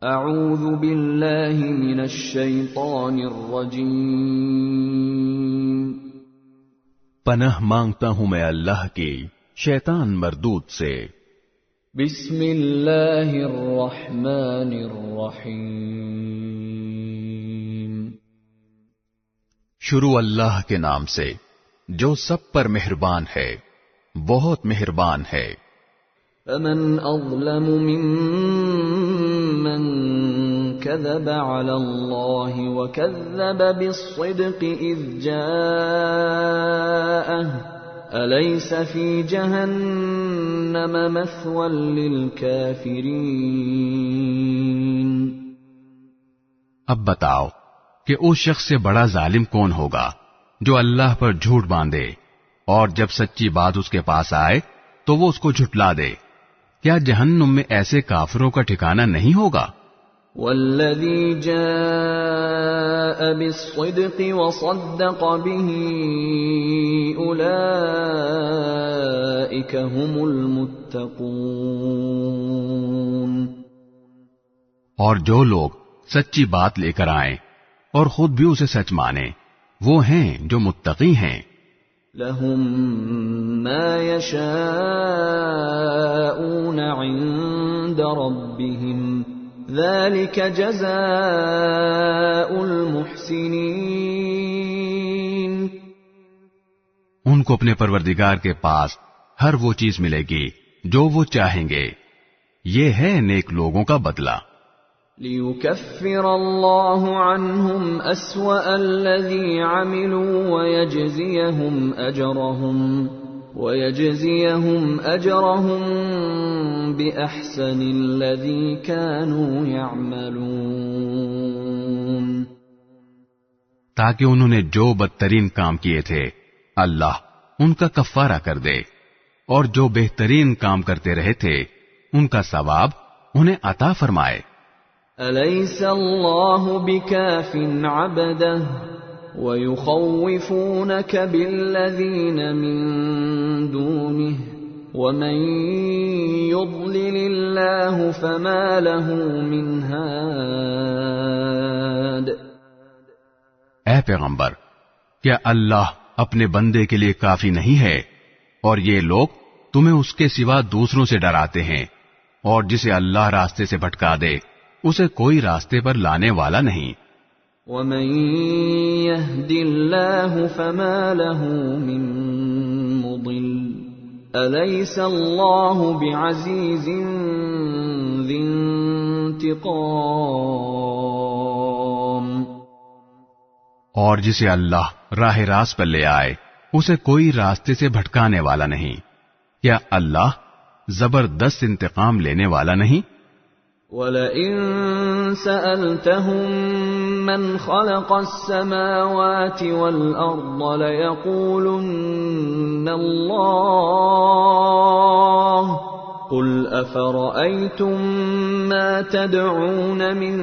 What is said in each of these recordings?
اعوذ باللہ من الشیطان الرجیم، پناہ مانگتا ہوں میں اللہ کی شیطان مردود سے۔ بسم اللہ الرحمن الرحیم، شروع اللہ کے نام سے جو سب پر مہربان ہے، بہت مہربان ہے۔ فمن اظلم ممن كذب على الله وكذب بالصدق اذ جاءه أليس في جهنم مثوى للكافرين۔ اب بتاؤ کہ اس شخص سے بڑا ظالم کون ہوگا جو اللہ پر جھوٹ باندھے اور جب سچی بات اس کے پاس آئے تو وہ اس کو جھٹلا دے۔ کیا جہنم میں ایسے کافروں کا ٹھکانہ نہیں ہوگا؟ والذی جاء بالصدق وصدق به اولئک هم المتقون۔ اور جو لوگ سچی بات لے کر آئیں اور خود بھی اسے سچ مانیں، وہ ہیں جو متقی ہیں۔ لهم ما يشاءون عند ربهم ذلك جزاء المحسنين۔ ان کو اپنے پروردگار کے پاس ہر وہ چیز ملے گی جو وہ چاہیں گے، یہ ہے نیک لوگوں کا بدلہ۔ لِيُكَفِّرَ اللَّهُ عَنْهُمْ أَسْوَأَ الَّذِي عَمِلُوا وَيَجْزِيَهُمْ أَجْرَهُمْ بِأَحْسَنِ الَّذِي كَانُوا يَعْمَلُونَ، تاکہ انہوں نے جو بدترین کام کیے تھے اللہ ان کا کفارہ کر دے، اور جو بہترین کام کرتے رہے تھے ان کا ثواب انہیں عطا فرمائے۔ أَلَيْسَ اللَّهُ بِكَافٍ عَبْدَهُ وَيُخَوِّفُونَكَ بِالَّذِينَ مِن دُونِهِ وَمَن يُضْلِلِ اللَّهُ فَمَا لَهُ مِنْ هَادٍ۔ اے پیغمبر، کیا اللہ اپنے بندے کے لیے کافی نہیں ہے؟ اور یہ لوگ تمہیں اس کے سوا دوسروں سے ڈراتے ہیں، اور جسے اللہ راستے سے بھٹکا دے اسے کوئی راستے پر لانے والا نہیں۔ وَمَن يَهْدِ اللَّهُ فَمَا لَهُ مِن مُضِلٍّ أَلَيْسَ اللَّهُ بِعَزِيزٍ ذِي انتِقَامٍ۔ اور جسے اللہ راہ راست پر لے آئے اسے کوئی راستے سے بھٹکانے والا نہیں۔ کیا اللہ زبردست انتقام لینے والا نہیں؟ وَلَئِن سَأَلْتَهُم مَّنْ خَلَقَ السَّمَاوَاتِ وَالْأَرْضَ لَيَقُولُنَّ اللَّهُ قُلْ أَفَرَأَيْتُم مَّا تَدْعُونَ مِن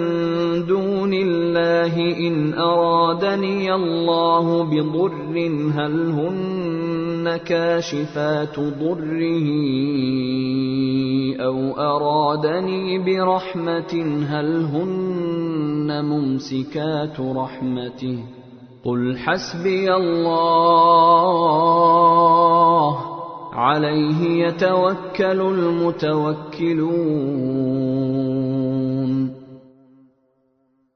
دُونِ اللَّهِ إِنْ أَرَادَنِيَ اللَّهُ بِضُرٍّ هَلْ هُنَّ كَاشِفَاتُ ضُرِّهِ أَوْ أَرَادَنِي بِرَحْمَةٍ هَلْ هُنَّ مُمْسِكَاتُ رَحْمَتِهِ قُلْ حَسْبِيَ اللَّهُ عَلَيْهِ يَتَوَكَّلُ الْمُتَوَكِّلُونَ۔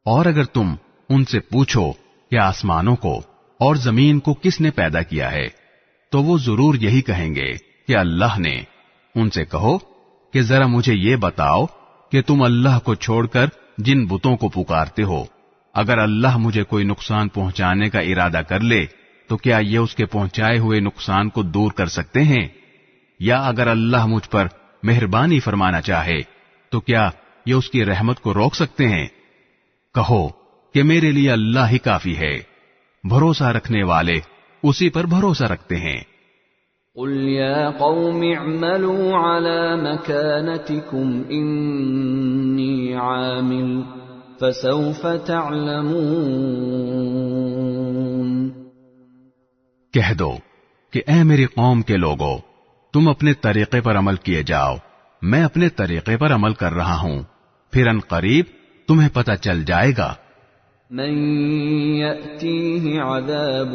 اور اگر تم ان سے پوچھو کہ آسمانوں کو اور زمین کو کس نے پیدا کیا ہے تو وہ ضرور یہی کہیں گے کہ اللہ نے۔ ان سے کہو کہ ذرا مجھے یہ بتاؤ کہ تم اللہ کو چھوڑ کر جن بتوں کو پکارتے ہو، اگر اللہ مجھے کوئی نقصان پہنچانے کا ارادہ کر لے تو کیا یہ اس کے پہنچائے ہوئے نقصان کو دور کر سکتے ہیں؟ یا اگر اللہ مجھ پر مہربانی فرمانا چاہے تو کیا یہ اس کی رحمت کو روک سکتے ہیں؟ کہو کہ میرے لیے اللہ ہی کافی ہے، بھروسہ رکھنے والے اسی پر بھروسہ رکھتے ہیں۔ قُلْ يَا قَوْمِ اعْمَلُوا عَلَى مَكَانَتِكُمْ إِنِّي عَامِلٌ فَسَوْفَ تَعْلَمُونَ۔ کہہ دو کہ اے میری قوم کے لوگو، تم اپنے طریقے پر عمل کیے جاؤ، میں اپنے طریقے پر عمل کر رہا ہوں، پھر ان قریب تمہیں پتہ چل جائے گا من يأتيه عذاب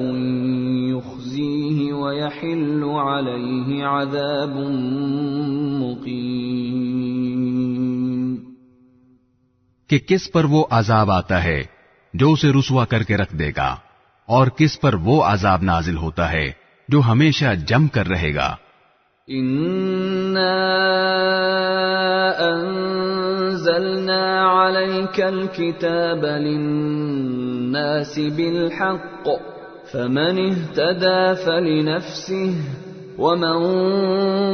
يخزيه ويحل عليه عذاب مقيم کہ کس پر وہ عذاب آتا ہے جو اسے رسوا کر کے رکھ دے گا اور کس پر وہ عذاب نازل ہوتا ہے جو ہمیشہ جم کر رہے گا إنا أنزلنا عليك الكتاب للناس بالحق فمن اهتدى فلنفسه ومن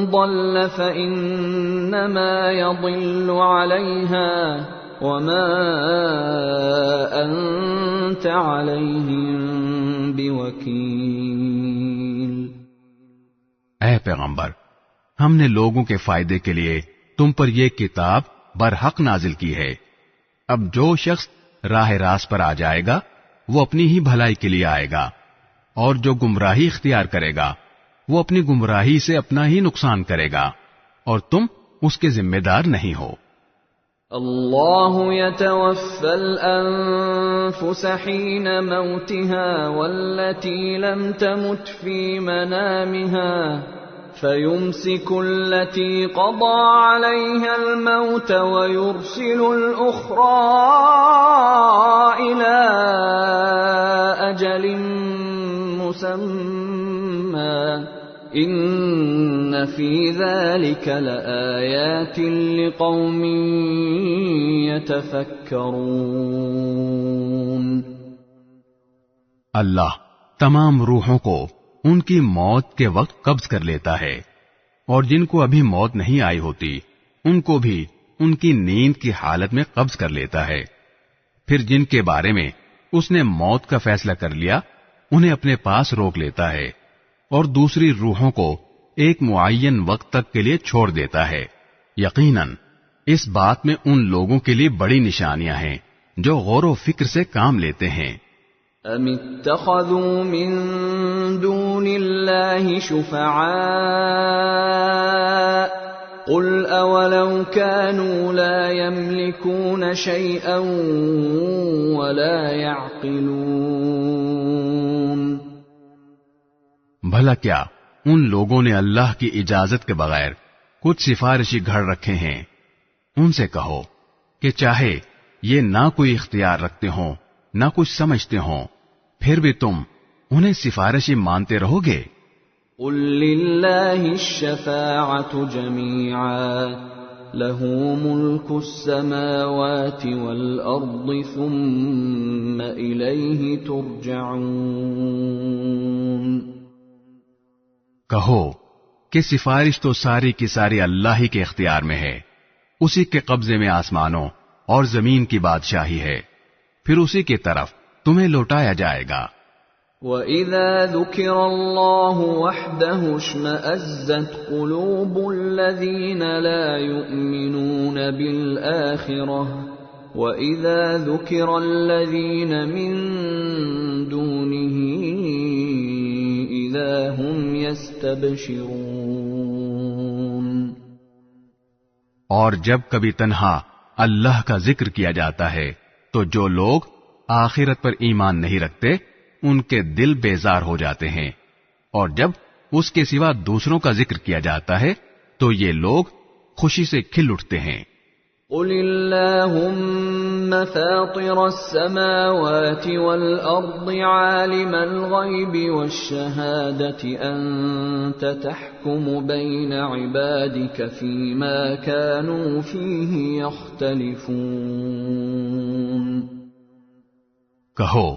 ضل فإنما يضل عليها وما أنت عليهم بوكيل اے پیغمبر ہم نے لوگوں کے فائدے کے لیے تم پر یہ کتاب برحق نازل کی ہے اب جو شخص راہ راست پر آ جائے گا وہ اپنی ہی بھلائی کے لیے آئے گا اور جو گمراہی اختیار کرے گا وہ اپنی گمراہی سے اپنا ہی نقصان کرے گا اور تم اس کے ذمہ دار نہیں ہو اللہ يتوفى الأنفس حين موتها والتي لم تمت في منامها فيمسك التي قضى عليها الموت ويرسل الأخرى إلى أجل مسمى إن في ذلك لآيات لقوم يتفكرون اللہ تمام روحوں کو ان کی موت کے وقت قبض کر لیتا ہے اور جن کو ابھی موت نہیں آئی ہوتی ان کو بھی ان کی نیند کی حالت میں قبض کر لیتا ہے پھر جن کے بارے میں اس نے موت کا فیصلہ کر لیا انہیں اپنے پاس روک لیتا ہے اور دوسری روحوں کو ایک معین وقت تک کے لیے چھوڑ دیتا ہے یقیناً اس بات میں ان لوگوں کے لیے بڑی نشانیاں ہیں جو غور و فکر سے کام لیتے ہیں ام اتخذوا من دون اللہ شفعاء قل اولو كانوا لا يملكون شيئا ولا يعقلون بھلا کیا ان لوگوں نے اللہ کی اجازت کے بغیر کچھ سفارشی گھڑ رکھے ہیں ان سے کہو کہ چاہے یہ نہ کوئی اختیار رکھتے ہوں نہ کچھ سمجھتے ہوں پھر بھی تم انہیں سفارشی مانتے رہو گے قل للہ الشفاعة جميعا له ملك السماوات والأرض ثم إليه ترجعون کہو کہ سفارش تو ساری کی ساری اللہ ہی کے اختیار میں ہے اسی کے قبضے میں آسمانوں اور زمین کی بادشاہی ہے پھر اسی کی طرف تمہیں لوٹایا جائے گا وَإِذَا ذُكِرَ اللَّهُ وَحْدَهُ اشْمَأَزَّتْ قُلُوبُ الَّذِينَ لَا يُؤْمِنُونَ بِالْآخِرَةِ وَإِذَا ذُكِرَ الَّذِينَ مِن دُونِهِ إِذَا هُمْ يَسْتَبْشِرُونَ اور جب کبھی تنہا اللہ کا ذکر کیا جاتا ہے تو جو لوگ آخرت پر ایمان نہیں رکھتے ان کے دل بیزار ہو جاتے ہیں اور جب اس کے سوا دوسروں کا ذکر کیا جاتا ہے تو یہ لوگ خوشی سے کھل اٹھتے ہیں قل اللهم فاطر السماوات والأرض عالم الغيب والشهادة أنت تحكم بين عبادك فيما كانوا فيه يختلفون کہو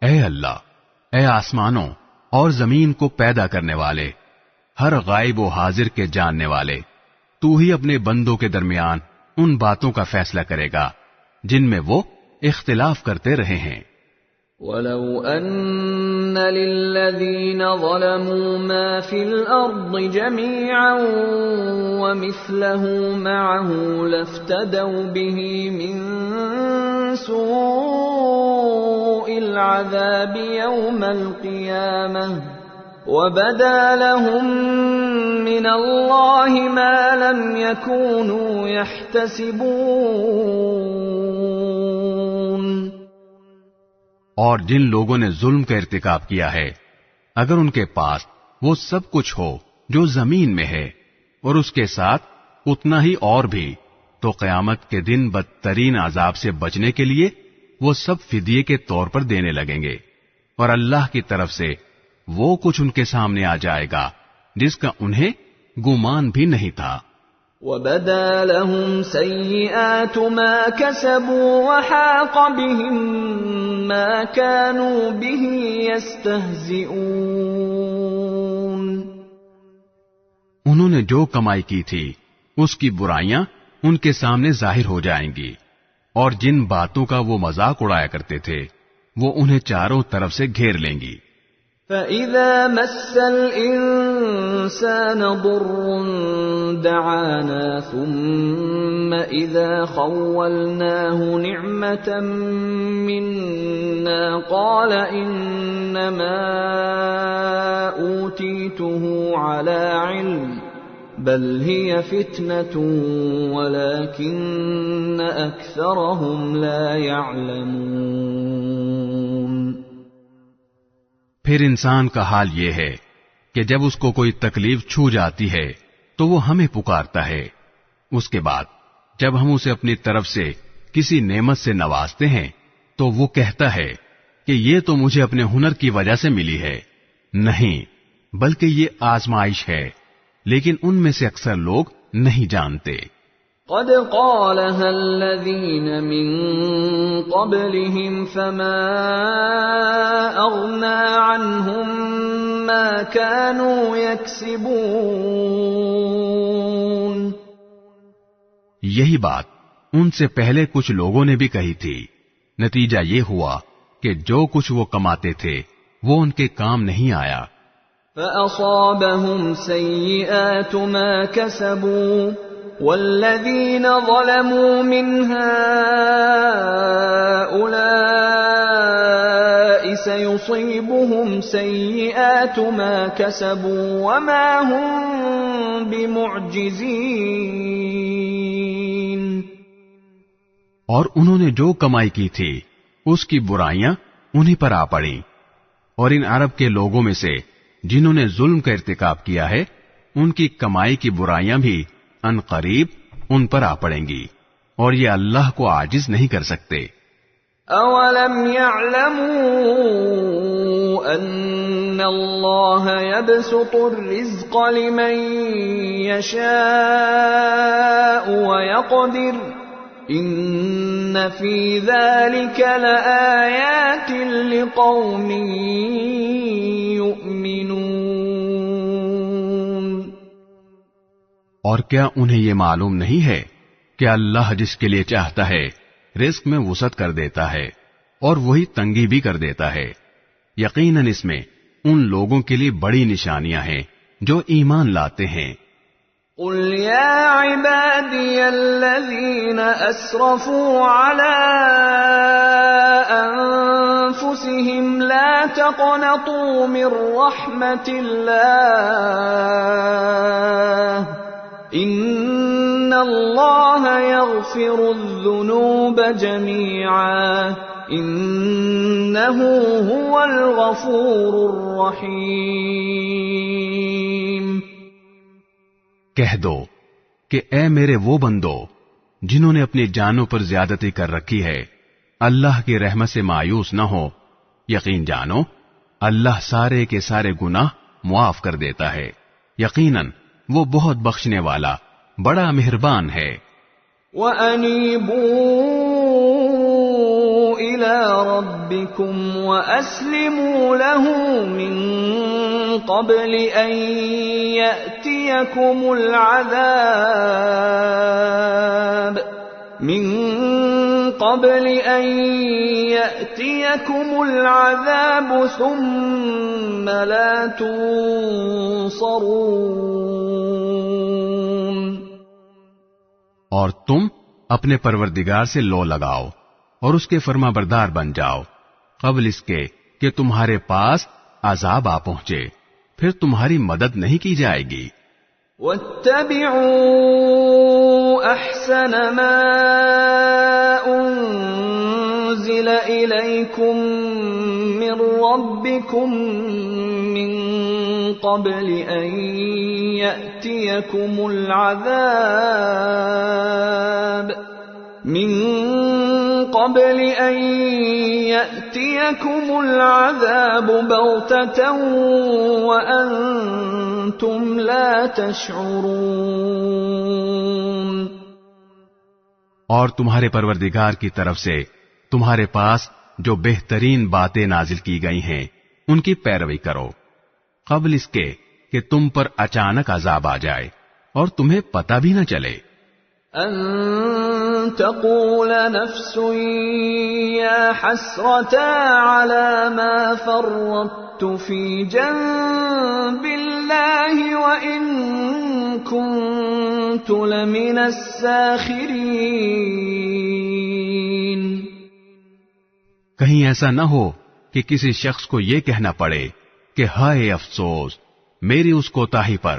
اے اللہ اے آسمانوں اور زمین کو پیدا کرنے والے ہر غائب و حاضر کے جاننے والے تو ہی اپنے بندوں کے درمیان ان باتوں کا فیصلہ کرے گا جن میں وہ اختلاف کرتے رہے ہیں وَلَوْ أَنَّ لِلَّذِينَ ظَلَمُوا مَا فِي الْأَرْضِ جَمِيعًا وَمِثْلَهُ مَعَهُ لَافْتَدَوْا بِهِ مِن سُوءِ الْعَذَابِ يَوْمَ الْقِيَامَةِ وَبَدَا لَهُم من اللہ ما لم یکونوا یحتسبون. اور جن لوگوں نے ظلم کا ارتکاب کیا ہے، اگر ان کے پاس وہ سب کچھ ہو جو زمین میں ہے اور اس کے ساتھ اتنا ہی اور بھی، تو قیامت کے دن بدترین عذاب سے بچنے کے لیے وہ سب فدیے کے طور پر دینے لگیں گے، اور اللہ کی طرف سے وہ کچھ ان کے سامنے آ جائے گا جس کا انہیں گمان بھی نہیں تھا. وَبَدَا لَهُمْ سَيِّئَاتُ مَا كَسَبُوا وَحَاقَ بِهِمْ مَا كَانُوا بِهِ يَسْتَهْزِئُونَ. انہوں نے جو کمائی کی تھی اس کی برائیاں ان کے سامنے ظاہر ہو جائیں گی، اور جن باتوں کا وہ مذاق اڑایا کرتے تھے وہ انہیں چاروں طرف سے گھیر لیں گی. فَإِذَا مَسَّ الْإِنسَانَ ضُرٌّ دَعَانَا ثُمَّ إِذَا خَوَّلْنَاهُ نِعْمَةً مِنَّا قَالَ إِنَّمَا أُوتِيتُهُ عَلَى عِلْمٍ بَلْ هِيَ فِتْنَةٌ وَلَكِنَّ أَكْثَرَهُمْ لَا يَعْلَمُونَ. پھر انسان کا حال یہ ہے کہ جب اس کو کوئی تکلیف چھو جاتی ہے تو وہ ہمیں پکارتا ہے، اس کے بعد جب ہم اسے اپنی طرف سے کسی نعمت سے نوازتے ہیں تو وہ کہتا ہے کہ یہ تو مجھے اپنے ہنر کی وجہ سے ملی ہے. نہیں، بلکہ یہ آزمائش ہے، لیکن ان میں سے اکثر لوگ نہیں جانتے. قد قالها الذين من قبلهم فما أغنى عنهم ما كانوا يكسبون. یہی بات ان سے پہلے کچھ لوگوں نے بھی کہی تھی، نتیجہ یہ ہوا کہ جو کچھ وہ کماتے تھے وہ ان کے کام نہیں آیا. فأصابهم سيئات ما كسبوا والذين ظلموا من هؤلاء سيصيبهم سيئات ما كسبوا وما هم بمعجزين. اور انہوں نے جو کمائی کی تھی اس کی برائیاں انہیں پر آ پڑیں، اور ان عرب کے لوگوں میں سے جنہوں نے ظلم کا ارتکاب کیا ہے ان کی کمائی کی برائیاں بھی ان قریب ان پر آ پڑیں گی، اور یہ اللہ کو عاجز نہیں کر سکتے. اولم يعلموا ان اللہ يبسط الرزق لمن يشاء ويقدر ان فی ذلك لآیات لقوم یؤمنون. اور کیا انہیں یہ معلوم نہیں ہے کہ اللہ جس کے لیے چاہتا ہے رزق میں وسعت کر دیتا ہے اور وہی تنگی بھی کر دیتا ہے. یقیناً اس میں ان لوگوں کے لیے بڑی نشانیاں ہیں جو ایمان لاتے ہیں. قل یا عبادی الذین اسرفوا علی انفسهم لا تقنطوا من رحمت اللہ ان اللہ یغفر الذنوب جمیعا انہ هو الغفور الرحیم. کہہ دو کہ اے میرے وہ بندو جنہوں نے اپنی جانوں پر زیادتی کر رکھی ہے، اللہ کی رحمت سے مایوس نہ ہو. یقین جانو اللہ سارے کے سارے گناہ معاف کر دیتا ہے. یقیناً وہ بہت بخشنے والا بڑا مہربان ہے. وَأَنِيبُوا إِلَى رَبِّكُمْ وَأَسْلِمُوا لَهُ مِن قَبْلِ أَن يَأْتِيَكُمُ الْعَذَابُ ثُمَّ لَا تُنصَرُونَ. اور تم اپنے پروردگار سے لو لگاؤ اور اس کے فرما بردار بن جاؤ قبل اس کے کہ تمہارے پاس عذاب آ پہنچے، پھر تمہاری مدد نہیں کی جائے گی. واتبعوا احسن ما انزل اليكم من ربكم من قبل ان ياتيكم العذاب بغتة وأنتم لا تشعرون. اور تمہارے پروردگار کی طرف سے تمہارے پاس جو بہترین باتیں نازل کی گئی ہیں ان کی پیروی کرو قبل اس کے کہ تم پر اچانک عذاب آ جائے اور تمہیں پتہ بھی نہ چلے. ان تقول نفس یا حسرتا علی ما فرطت فی جنب اللہ وان کنت لمن الساخرین. کہیں ایسا نہ ہو کہ کسی شخص کو یہ کہنا پڑے کہ ہائے افسوس میری اس کوتاہی پر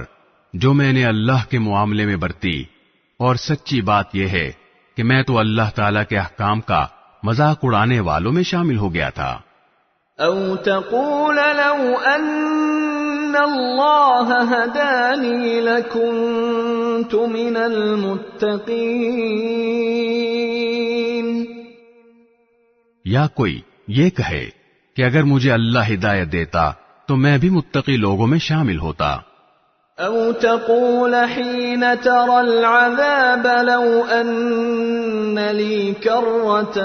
جو میں نے اللہ کے معاملے میں برتی، اور سچی بات یہ ہے کہ میں تو اللہ تعالیٰ کے احکام کا مذاق اڑانے والوں میں شامل ہو گیا تھا. او تقول لو ان اللہ ہدانی لکنت من المتقین. یا کوئی یہ کہے کہ اگر مجھے اللہ ہدایت دیتا تو میں بھی متقی لوگوں میں شامل ہوتا. او تقول حين ترى العذاب لو ان لي كرة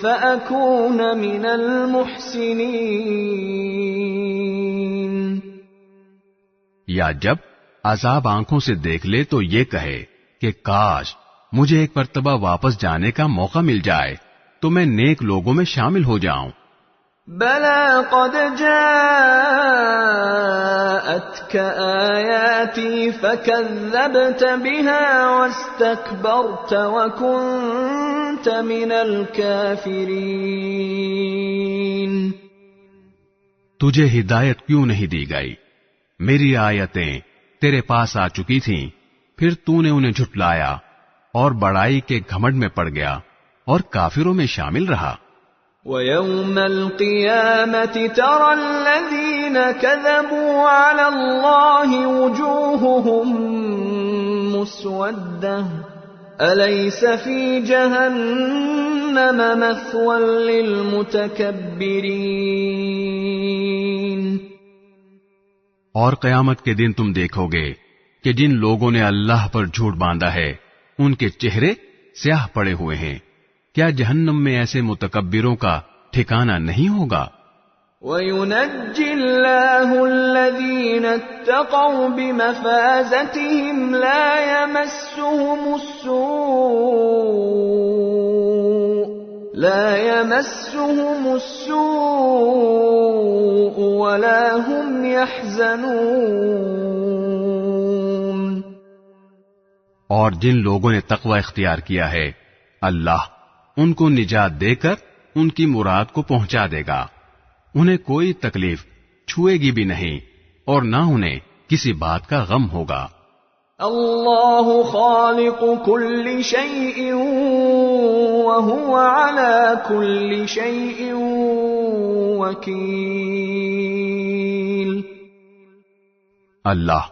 فأكون من المحسنين. یا جب عذاب آنکھوں سے دیکھ لے تو یہ کہے کہ کاش مجھے ایک مرتبہ واپس جانے کا موقع مل جائے تو میں نیک لوگوں میں شامل ہو جاؤں. بلى قد جاءتك آياتي فكذبت بها واستكبرت وكنت من الكافرين. تجھے ہدایت کیوں نہیں دی گئی؟ میری آیتیں تیرے پاس آ چکی تھیں، پھر تو نے انہیں جھٹلایا اور بڑائی کے گھمنڈ میں پڑ گیا اور کافروں میں شامل رہا. وَيَوْمَ الْقِيَامَةِ تَرَى الَّذِينَ كَذَبُوا عَلَى اللَّهِ وُجُوهُهُمْ مُسْوَدَّةٌ أَلَيْسَ فِي جَهَنَّمَ مَثْوًى لِّلْمُتَكَبِّرِينَ. اور قیامت کے دن تم دیکھو گے کہ جن لوگوں نے اللہ پر جھوٹ باندھا ہے ان کے چہرے سیاہ پڑے ہوئے ہیں. کیا جہنم میں ایسے متکبروں کا ٹھکانہ نہیں ہوگا؟ وَيُنَجِّي اللَّهُ الَّذِينَ اتَّقَوْا بِمَفَازَتِهِمْ لَا يَمَسُّهُمُ السُّوءُ وَلَا هُمْ يَحْزَنُونَ. اور جن لوگوں نے تقوی اختیار کیا ہے اللہ ان کو نجات دے کر ان کی مراد کو پہنچا دے گا. انہیں کوئی تکلیف چھوئے گی بھی نہیں اور نہ انہیں کسی بات کا غم ہوگا. اللہ خالق کل شیء وهو على كل شیء وکیل. اللہ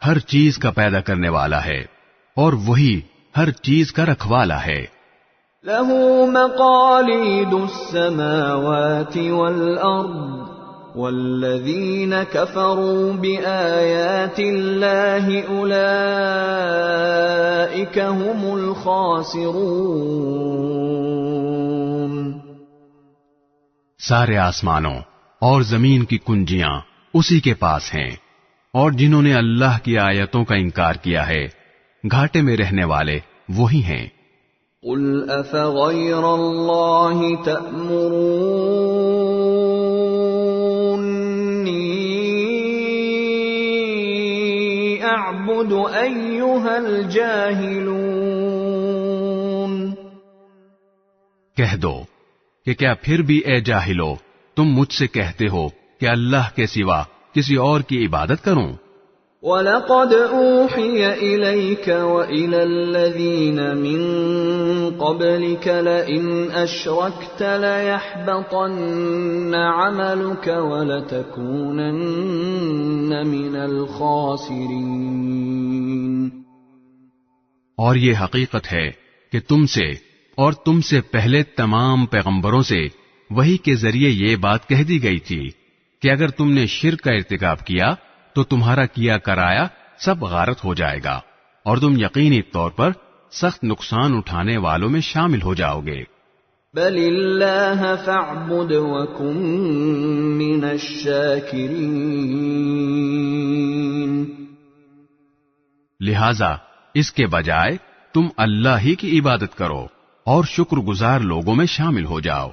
ہر چیز کا پیدا کرنے والا ہے اور وہی ہر چیز کا رکھوالا ہے. له مقاليد السماوات والأرض والذين كفروا بآيات الله أولئك هم الخاسرون. سارے آسمانوں اور زمین کی کنجیاں اسی کے پاس ہیں اور جنہوں نے اللہ کی آیتوں کا انکار کیا ہے گھاٹے میں رہنے والے وہی ہیں. قل افغیر اللہ تأمرونی اعبد ایھا الجاہلون. کہہ دو کہ کیا پھر بھی اے جاہلو تم مجھ سے کہتے ہو کہ اللہ کے سوا کسی اور کی عبادت کروں؟ وَلَقَدْ أُوحِيَ إِلَيْكَ وَإِلَى الَّذِينَ مِن قَبْلِكَ لَئِنْ أَشْرَكْتَ لَيَحْبَطَنَّ عَمَلُكَ وَلَتَكُونَنَّ مِنَ الْخَاسِرِينَ۔ اور یہ حقیقت ہے کہ تم سے اور تم سے پہلے تمام پیغمبروں سے وحی کے ذریعے یہ بات کہہ دی گئی تھی کہ اگر تم نے شرک کا ارتکاب کیا تو تمہارا کیا کرایا سب غارت ہو جائے گا اور تم یقینی طور پر سخت نقصان اٹھانے والوں میں شامل ہو جاؤ گے۔ بل اللہ فاعبد وکن من الشاکرین، لہذا اس کے بجائے تم اللہ ہی کی عبادت کرو اور شکر گزار لوگوں میں شامل ہو جاؤ۔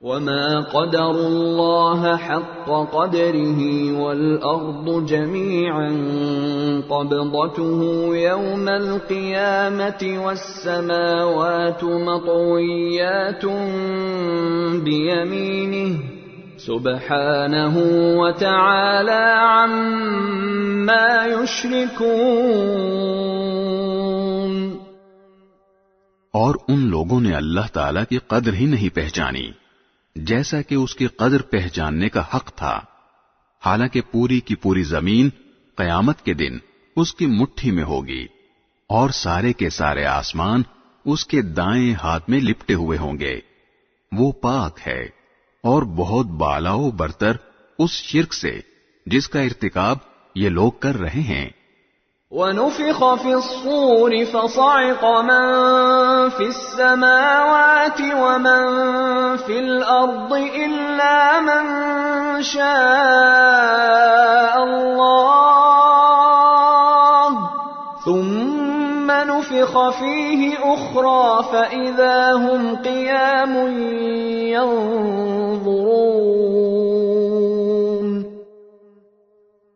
وما قدر اللہ حق قدره والارض جميعا قبضته يوم القيامة والسماوات مطويات بيمينه سبحانه وتعالى عما يشركون۔ اور ان لوگوں نے اللہ تعالی کی قدر ہی نہیں پہچانی جیسا کہ اس کی قدر پہچاننے کا حق تھا، حالانکہ پوری کی پوری زمین قیامت کے دن اس کی مٹھی میں ہوگی اور سارے کے سارے آسمان اس کے دائیں ہاتھ میں لپٹے ہوئے ہوں گے۔ وہ پاک ہے اور بہت بالا و برتر اس شرک سے جس کا ارتکاب یہ لوگ کر رہے ہیں۔ وَنُفِخَ فِي الصُّورِ فَصَعِقَ مَن فِي السَّمَاوَاتِ وَمَن فِي الْأَرْضِ إِلَّا مَن شَاءَ اللَّهُ ثُمَّ نُفِخَ فِيهِ أُخْرَى فَإِذَا هُمْ قِيَامٌ يَنظُرُونَ۔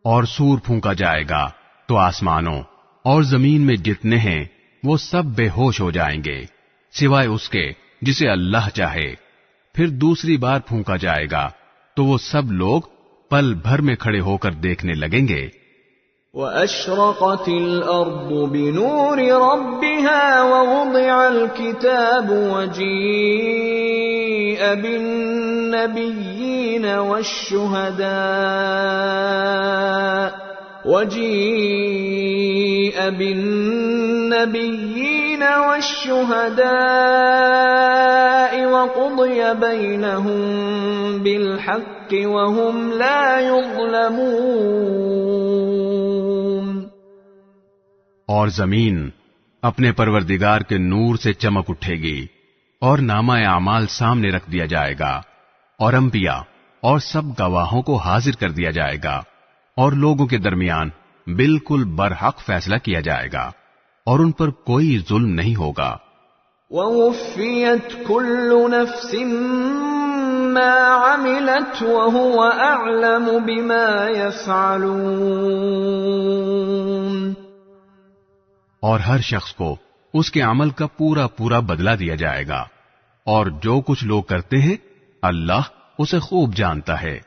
اور سور پھونکا جائے گا تو آسمانوں اور زمین میں جتنے ہیں وہ سب بے ہوش ہو جائیں گے سوائے اس کے جسے اللہ چاہے، پھر دوسری بار پھونکا جائے گا تو وہ سب لوگ پل بھر میں کھڑے ہو کر دیکھنے لگیں گے۔ وَأَشْرَقَتِ الْأَرْضُ بِنُورِ رَبِّهَا وَوُضِعَ الْكِتَابُ وَجِيءَ بِالنَّبِيِّينَ والشهداء وقضي بينهم بالحق وهم لا يظلمون۔ اور زمین اپنے پروردگار کے نور سے چمک اٹھے گی اور نامہ اعمال سامنے رکھ دیا جائے گا اور انبیاء اور سب گواہوں کو حاضر کر دیا جائے گا اور لوگوں کے درمیان بالکل برحق فیصلہ کیا جائے گا اور ان پر کوئی ظلم نہیں ہوگا۔ وَوُفِّيَتْ كُلُّ نَفْسٍ مَّا عَمِلَتْ وَهُوَ أَعْلَمُ بِمَا يَفْعَلُونَ۔ اور ہر شخص کو اس کے عمل کا پورا پورا بدلہ دیا جائے گا اور جو کچھ لوگ کرتے ہیں اللہ اسے خوب جانتا ہے۔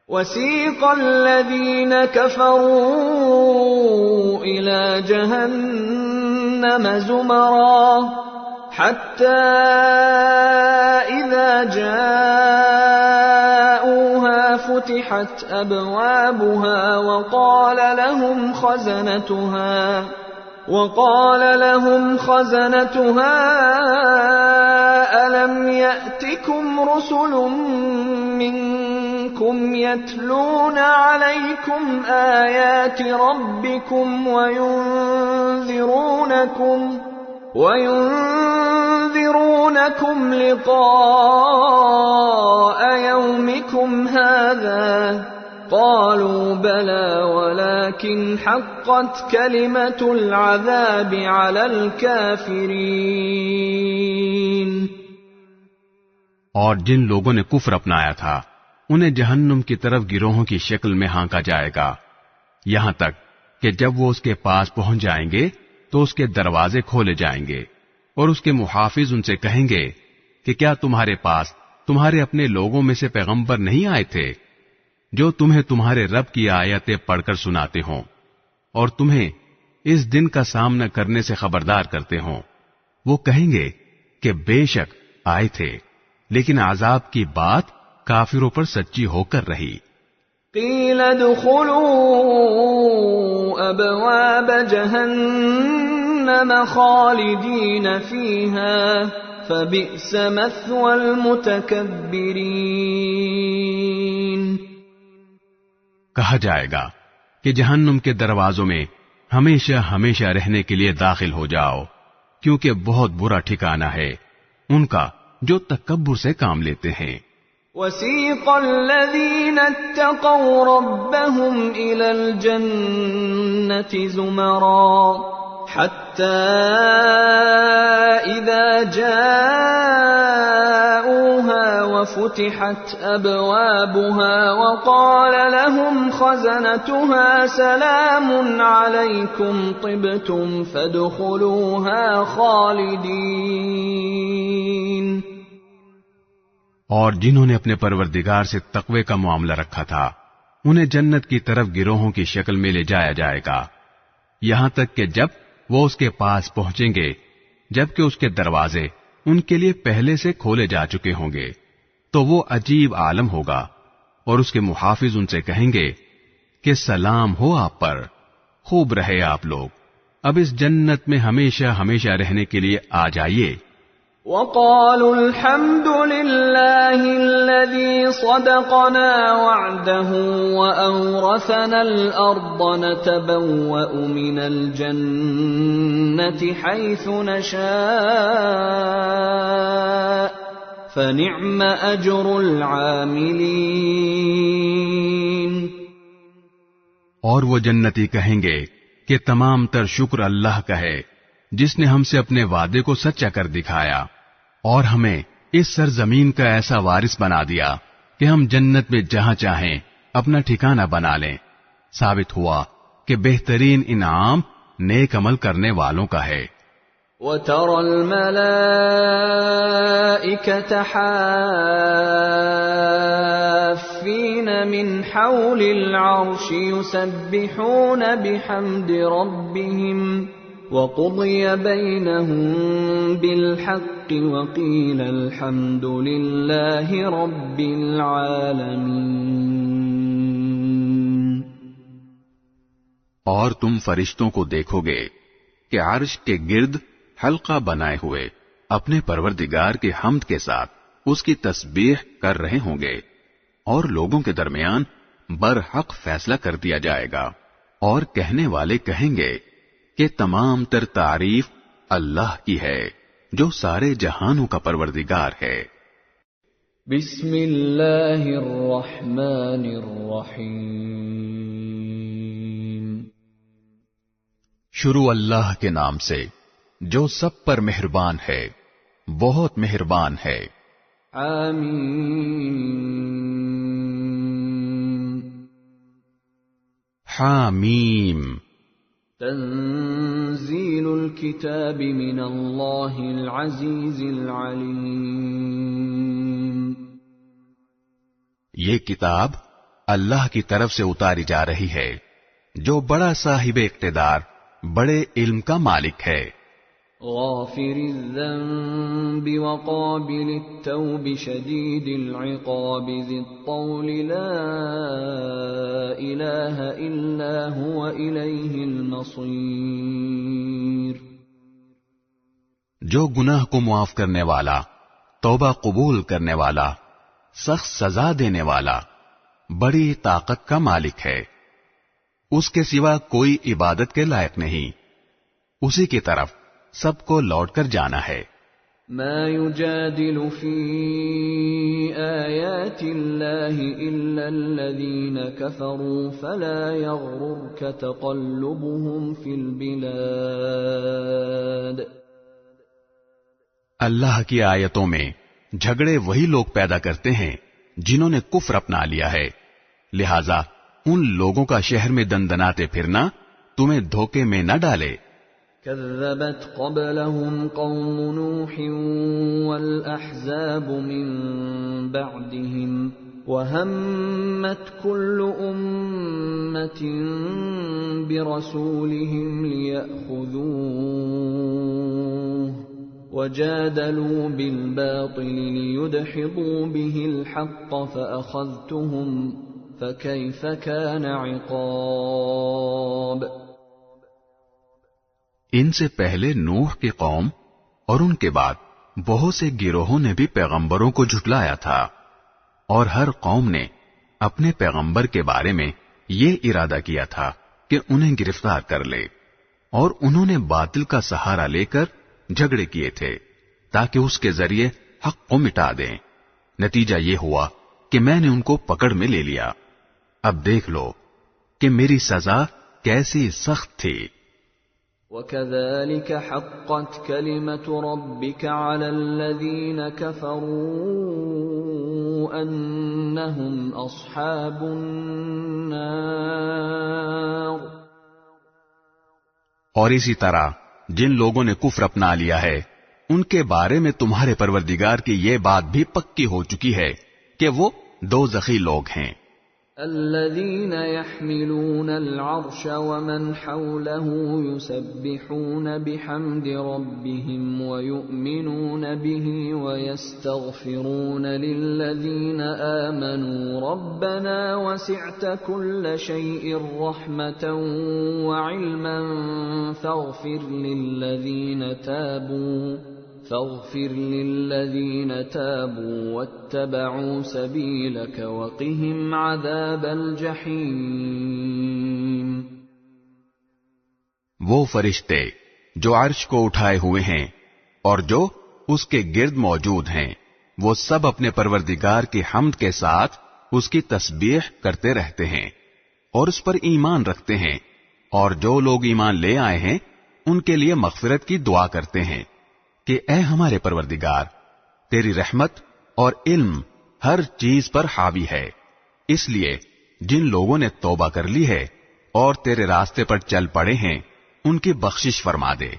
وَسِيقَ الَّذِينَ كَفَرُوا إِلَى جَهَنَّمَ زُمَرًا حَتَّى إِذَا جَاءُوهَا فُتِحَتْ أَبْوَابُهَا وَقَالَ لَهُمْ خَزَنَتُهَا أَلَمْ يَأْتِكُمْ رُسُلٌ مِّنكُمْ يَتْلُونَ عَلَيْكُمْ آيَاتِ رَبِّكُمْ وَيُنذِرُونَكُمْ لِقَاءَ يَوْمِكُمْ هَذَا قَالُوا بَلَى وَلَكِنْ حَقَّتْ كَلِمَةُ الْعَذَابِ عَلَى الْكَافِرِينَ۔ اور جن لوگوں نے کفر اپنایا تھا انہیں جہنم کی طرف گروہوں کی شکل میں ہانکا جائے گا یہاں تک کہ جب وہ اس کے پاس پہنچ جائیں گے تو اس کے دروازے کھولے جائیں گے اور اس کے محافظ ان سے کہیں گے کہ کیا تمہارے پاس تمہارے اپنے لوگوں میں سے پیغمبر نہیں آئے تھے جو تمہیں تمہارے رب کی آیتیں پڑھ کر سناتے ہوں؟ اور تمہیں اس دن کا سامنا کرنے سے خبردار کرتے ہوں، وہ کہیں گے کہ بے شک آئے تھے، لیکن عذاب کی بات کافروں پر سچی ہو کر رہی۔ قیل ادخلوا ابواب جہنم خالدین فیہا فبئس مثوى المتکبرین، کہا جائے گا کہ جہنم کے دروازوں میں ہمیشہ ہمیشہ رہنے کے لیے داخل ہو جاؤ، کیونکہ بہت برا ٹھکانہ ہے ان کا جو تکبر سے کام لیتے ہیں۔ وسیق الذین اتقوا ربهم الى الجنة زمرا حتى اذا جاءوها وفتحت ابوابها وقال لهم خزنتها سلام عليكم طبتم فادخلوها خالدین، اور جنہوں نے اپنے پروردگار سے تقوی کا معاملہ رکھا تھا انہیں جنت کی طرف گروہوں کی شکل میں لے جایا جائے گا، یہاں تک کہ جب وہ اس کے پاس پہنچیں گے جبکہ اس کے دروازے ان کے لیے پہلے سے کھولے جا چکے ہوں گے، تو وہ عجیب عالم ہوگا، اور اس کے محافظ ان سے کہیں گے کہ سلام ہو آپ پر، خوب رہے آپ لوگ، اب اس جنت میں ہمیشہ ہمیشہ رہنے کے لیے آ جائیے۔ وقالوا الحمد لله الذي صدقنا وعده وأورثنا الأرض نتبوأ من الجنة حيث نشاء فنعم أجر العاملين، اور وہ جنتی کہیں گے کہ تمام تر شکر اللہ کا ہے جس نے ہم سے اپنے وعدے کو سچا کر دکھایا اور ہمیں اس سرزمین کا ایسا وارث بنا دیا کہ ہم جنت میں جہاں چاہیں اپنا ٹھکانہ بنا لیں۔ ثابت ہوا کہ بہترین انعام نیک عمل کرنے والوں کا ہے۔ وَتَرَى الْمَلَائِكَةَ حَافِّينَ مِنْ حَوْلِ الْعَرْشِ يُسَبِّحُونَ بِحَمْدِ رَبِّهِمْ وَقُضِيَ بَيْنَهُم بِالْحَقِّ وَقِيلَ الْحَمْدُ لِلَّهِ رَبِّ الْعَالَمِينَ۔ اور تم فرشتوں کو دیکھو گے کہ عرش کے گرد حلقہ بنائے ہوئے اپنے پروردگار کے حمد کے ساتھ اس کی تسبیح کر رہے ہوں گے، اور لوگوں کے درمیان برحق فیصلہ کر دیا جائے گا، اور کہنے والے کہیں گے کہ تمام تر تعریف اللہ کی ہے جو سارے جہانوں کا پروردگار ہے۔ بسم اللہ الرحمن الرحیم، شروع اللہ کے نام سے جو سب پر مہربان ہے، بہت مہربان ہے۔ حامیم، حامیم، تنزیل الکتاب من اللہ العزیز العلیم، یہ کتاب اللہ کی طرف سے اتاری جا رہی ہے جو بڑا صاحب اقتدار، بڑے علم کا مالک ہے۔ غافر الذنب وقابل التوب شدید العقاب ذی الطول لا الہ الا هو الیہ المصیر، جو گناہ کو معاف کرنے والا، توبہ قبول کرنے والا، سخت سزا دینے والا، بڑی طاقت کا مالک ہے، اس کے سوا کوئی عبادت کے لائق نہیں، اسی کی طرف سب کو لوٹ کر جانا ہے۔ ما يجادل في آيات الله إلا الذين كفروا فلا يغررك تقلبهم في البلاد، اللہ کی آیتوں میں جھگڑے وہی لوگ پیدا کرتے ہیں جنہوں نے کفر اپنا لیا ہے، لہذا ان لوگوں کا شہر میں دندناتے پھرنا تمہیں دھوکے میں نہ ڈالے۔ كذبت قبلهم قوم نوح والأحزاب من بعدهم وَهَمَّتْ كُلُّ أُمَّةٍ بِرَسُولِهِمْ لِيَأْخُذُوهُ وَجَادَلُوا بِالْبَاطِلِ لِيُدْحِضُوا بِهِ الْحَقَّ فَأَخَذْتُهُمْ فَكَيْفَ كَانَ عِقَابِ۔ ان سے پہلے نوح کی قوم اور ان کے بعد بہت سے گروہوں نے بھی پیغمبروں کو جھٹلایا تھا، اور ہر قوم نے اپنے پیغمبر کے بارے میں یہ ارادہ کیا تھا کہ انہیں گرفتار کر لے، اور انہوں نے باطل کا سہارا لے کر جھگڑے کیے تھے تاکہ اس کے ذریعے حق کو مٹا دیں۔ نتیجہ یہ ہوا کہ میں نے ان کو پکڑ میں لے لیا۔ اب دیکھ لو کہ میری سزا کیسی سخت تھی۔ وَكَذَلِكَ حَقَّتْ كَلِمَةُ رَبِّكَ عَلَى الَّذِينَ كَفَرُوا أَنَّهُمْ أَصْحَابُ النَّارِ۔ اور اسی طرح جن لوگوں نے کفر اپنا لیا ہے ان کے بارے میں تمہارے پروردگار کی یہ بات بھی پکی ہو چکی ہے کہ وہ دوزخی لوگ ہیں۔ الذين يحملون العرش ومن حوله يسبحون بحمد ربهم ويؤمنون به ويستغفرون للذين آمنوا ربنا وسعت كل شيء رحمة وعلما فاغفر للذين تابوا واتبعوا سبيلك وقهم عذاب الجحيم۔ وہ فرشتے جو عرش کو اٹھائے ہوئے ہیں اور جو اس کے گرد موجود ہیں، وہ سب اپنے پروردگار کی حمد کے ساتھ اس کی تسبیح کرتے رہتے ہیں اور اس پر ایمان رکھتے ہیں، اور جو لوگ ایمان لے آئے ہیں ان کے لیے مغفرت کی دعا کرتے ہیں کہ اے ہمارے پروردگار، تیری رحمت اور علم ہر چیز پر حاوی ہے، اس لیے جن لوگوں نے توبہ کر لی ہے اور تیرے راستے پر چل پڑے ہیں ان کی بخشش فرما دے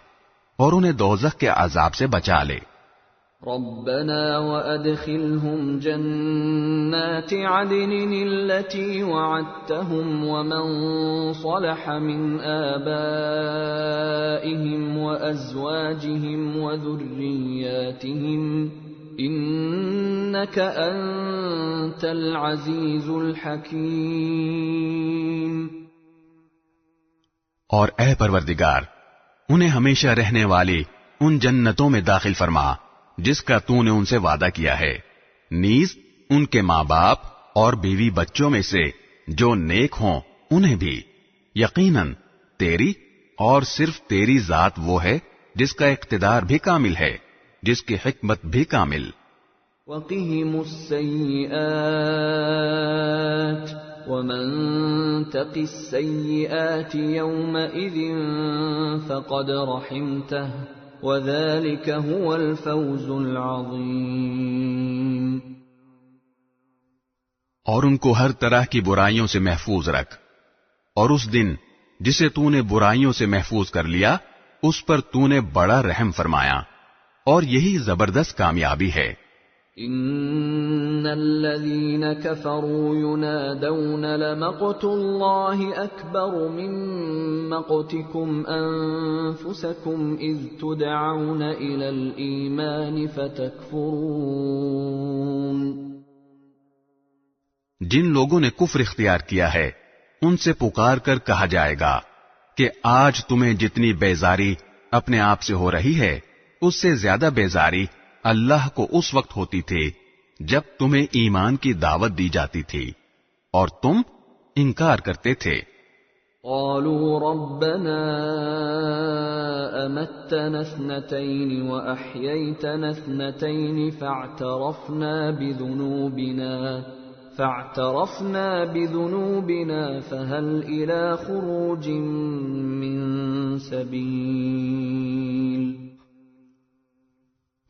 اور انہیں دوزخ کے عذاب سے بچا لے۔ ربنا وادخلهم جنات عدن التي وعدتهم ومن صلح من آبائهم وأزواجهم وذرياتهم إنك أنت العزيز الحكيم۔ اور اے پروردگار، انہیں ہمیشہ رہنے والی ان جنتوں میں داخل فرما جس کا تو نے ان سے وعدہ کیا ہے، نیز ان کے ماں باپ اور بیوی بچوں میں سے جو نیک ہوں انہیں بھی۔ یقیناً تیری اور صرف تیری ذات وہ ہے جس کا اقتدار بھی کامل ہے، جس کی حکمت بھی کامل۔ وَقِهِمُ السَّيِّئَاتِ وَمَن تَقِ السَّيِّئَاتِ يَوْمَئِذٍ فَقَدْ رَحِمْتَهُ وَذَلِكَ هُوَ الْفَوْزُ الْعَظِيمُ۔ اور ان کو ہر طرح کی برائیوں سے محفوظ رکھ، اور اس دن جسے تو نے برائیوں سے محفوظ کر لیا اس پر تو نے بڑا رحم فرمایا، اور یہی زبردست کامیابی ہے۔ ان الذين كفروا ينادون لمقت الله اكبر من مقتكم انفسكم اذ تدعون الى الايمان فتكفرون۔ جن لوگوں نے کفر اختیار کیا ہے ان سے پکار کر کہا جائے گا کہ آج تمہیں جتنی بیزاری اپنے آپ سے ہو رہی ہے اس سے زیادہ بیزاری اللہ کو اس وقت ہوتی تھی جب تمہیں ایمان کی دعوت دی جاتی تھی اور تم انکار کرتے تھے۔ قالوا ربنا امتنا اثنتين واحييتنا اثنتين فاعترفنا بذنوبنا فهل الى خروج من سبيل۔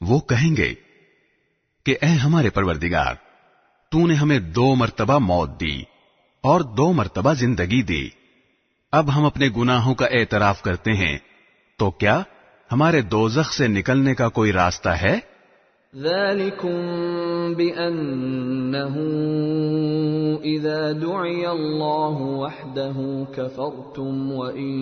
وہ کہیں گے کہ اے ہمارے پروردگار، تو نے ہمیں 2 مرتبہ موت دی اور 2 مرتبہ زندگی دی، اب ہم اپنے گناہوں کا اعتراف کرتے ہیں، تو کیا ہمارے دوزخ سے نکلنے کا کوئی راستہ ہے؟ ذلكم بأنه إذا دعي الله وحده كفرتم وإن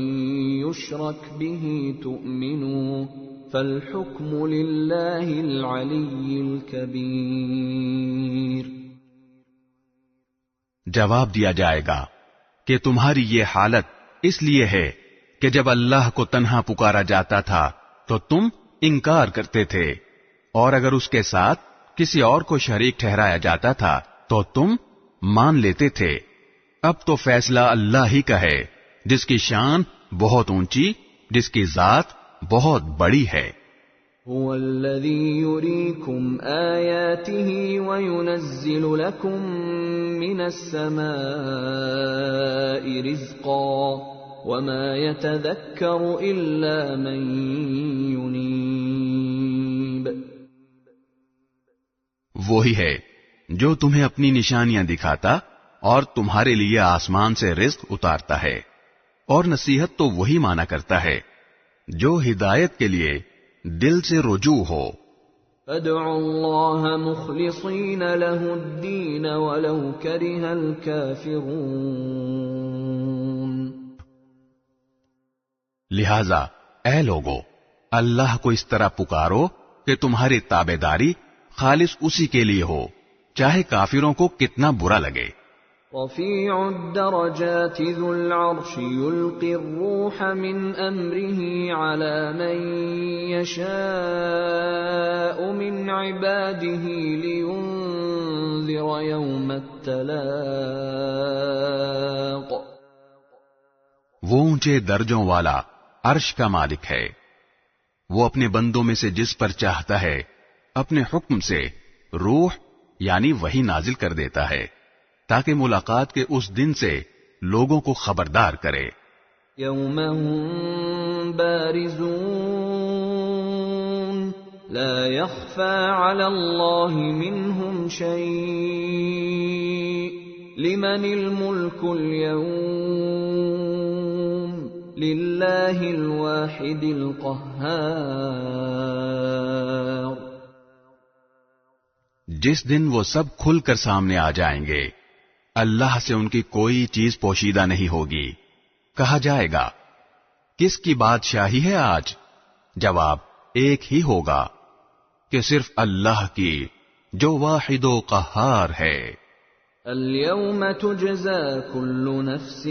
يشرك به تؤمنوا فالحكم لله العلي الكبير۔ جواب دیا جائے گا کہ تمہاری یہ حالت اس لیے ہے کہ جب اللہ کو تنہا پکارا جاتا تھا تو تم انکار کرتے تھے، اور اگر اس کے ساتھ کسی اور کو شریک ٹھہرایا جاتا تھا تو تم مان لیتے تھے۔ اب تو فیصلہ اللہ ہی کا ہے، جس کی شان بہت اونچی، جس کی ذات بہت بڑی ہے۔ هو الذي يريكم آياته وينزل لكم من السماء رزقا وما يتذكر إلا من ينيب۔ وہی ہے جو تمہیں اپنی نشانیاں دکھاتا اور تمہارے لیے آسمان سے رزق اتارتا ہے، اور نصیحت تو وہی مانا کرتا ہے جو ہدایت کے لیے دل سے رجوع ہو۔ فادعوا اللہ مخلصین لہ الدین ولو کرہ الکافرون۔ لہذا اے لوگو، اللہ کو اس طرح پکارو کہ تمہاری تابعداری خالص اسی کے لیے ہو، چاہے کافروں کو کتنا برا لگے۔ رفیع الدرجات ذو العرش یلقی الروح من امرہ علی من یشاء من عباده لینذر یوم التلاق۔ وہ اونچے درجوں والا عرش کا مالک ہے، وہ اپنے بندوں میں سے جس پر چاہتا ہے اپنے حکم سے روح یعنی وحی نازل کر دیتا ہے تاکہ ملاقات کے اس دن سے لوگوں کو خبردار کرے۔ یوم هم بارزون لا يخفى على الله منهم شيء لمن الملك اليوم لله الواحد القهار۔ جس دن وہ سب کھل کر سامنے آ جائیں گے، اللہ سے ان کی کوئی چیز پوشیدہ نہیں ہوگی۔ کہا جائے گا کس کی بادشاہی ہے آج؟ جواب ایک ہی ہوگا کہ صرف اللہ کی، جو واحد و قہار ہے۔ اليوم تجزى كل نفس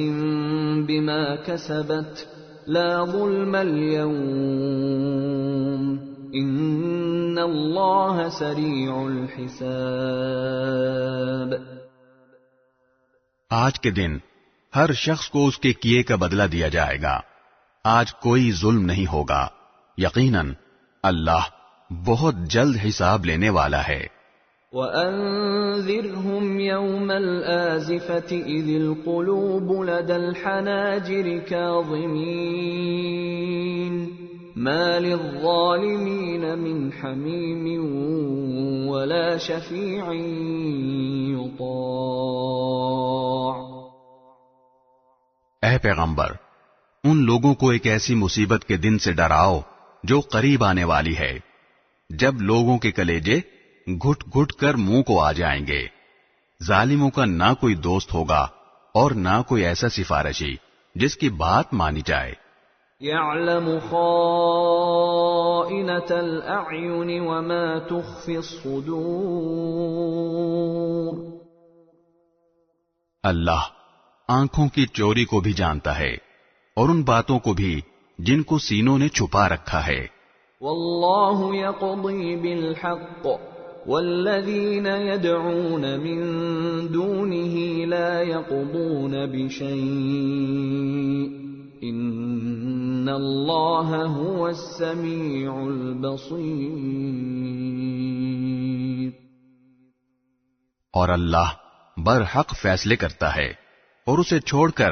بما كسبت لا ظلم اليوم ان اللہ سریع الحساب۔ آج کے دن ہر شخص کو اس کے کیے کا بدلہ دیا جائے گا، آج کوئی ظلم نہیں ہوگا، یقیناً اللہ بہت جلد حساب لینے والا ہے۔ وَأَنذِرْهُمْ يَوْمَ الْآزِفَةِ إِذِ الْقُلُوبُ لَدَى الْحَنَاجِرِ كَاظِمِينَ مَا لِلظَّالِمِينَ مِنْ حَمِيمٍ وَلَا شَفِيعٍ يُطَاعُ۔ اے پیغمبر، ان لوگوں کو ایک ایسی مصیبت کے دن سے ڈراؤ جو قریب آنے والی ہے، جب لوگوں کے کلیجے گھٹ گھٹ کر منہ کو آ جائیں گے۔ ظالموں کا نہ کوئی دوست ہوگا اور نہ کوئی ایسا سفارشی جس کی بات مانی جائے۔ يَعْلَمُ خَائِنَةَ الْأَعْيُنِ وَمَا تُخْفِي الصُّدُورُ۔ اللہ آنکھوں کی چوری کو بھی جانتا ہے اور ان باتوں کو بھی جن کو سینوں نے چھپا رکھا ہے۔ وَاللَّهُ يَقْضِي بِالْحَقِّ وَالَّذِينَ يَدْعُونَ مِن دُونِهِ لَا يَقْضُونَ بِشَيْءٍ إِنَّ اللَّهَ هُوَ السَّمِيعُ الْبَصِيرُ۔ اور اللہ برحق فیصلے کرتا ہے، اور اسے چھوڑ کر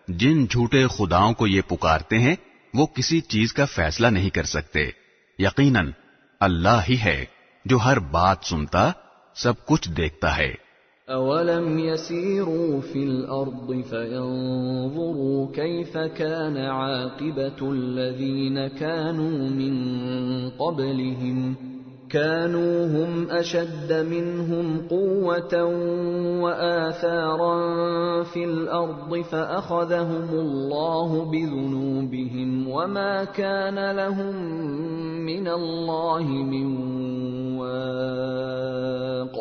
جن جھوٹے خداؤں کو یہ پکارتے ہیں وہ کسی چیز کا فیصلہ نہیں کر سکتے۔ یقیناً اللہ ہی ہے جو ہر بات سنتا، سب کچھ دیکھتا ہے۔ أَوَلَمْ يَسِيرُوا فِي الْأَرْضِ فَيَنظُرُوا كَيْفَ كَانَ عَاقِبَةُ الَّذِينَ كَانُوا مِن قَبْلِهِمْ كانوا هم أشد منهم قوة وآثارا في الأرض فأخذهم الله بذنوبهم وما كان لهم من الله من واق.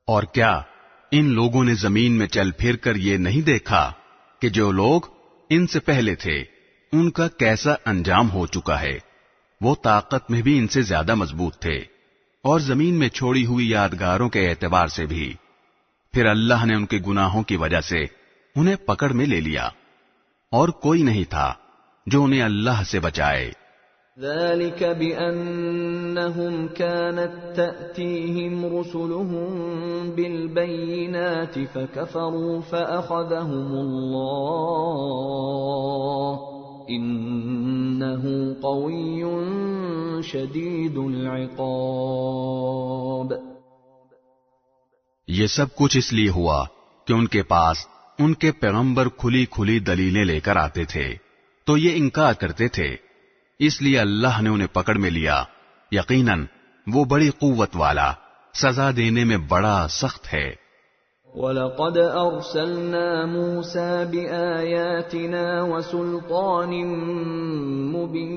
اور کیا ان لوگوں نے زمین میں چل پھر کر یہ نہیں دیکھا کہ جو لوگ ان سے پہلے تھے ان کا کیسا انجام ہو چکا ہے؟ وہ طاقت میں بھی ان سے زیادہ مضبوط تھے اور زمین میں چھوڑی ہوئی یادگاروں کے اعتبار سے بھی. پھر اللہ نے ان کے گناہوں کی وجہ سے انہیں پکڑ میں لے لیا اور کوئی نہیں تھا جو انہیں اللہ سے بچائے. ذلك بأنهم كانت تأتيهم رسلهم بالبينات فكفروا فأخذهم الله إنه قوي شديد العقاب. یہ سب کچھ اس لیے ہوا کہ ان کے پاس ان کے پیغمبر کھلی کھلی دلیلیں لے کر آتے تھے تو یہ انکار کرتے تھے، اس لیے اللہ نے انہیں پکڑ میں لیا. یقیناً وہ بڑی قوت والا، سزا دینے میں بڑا سخت ہے. وَلَقَدْ أَرْسَلْنَا مُوسَى بِآيَاتِنَا وَسُلْطَانٍ مُبِينٍ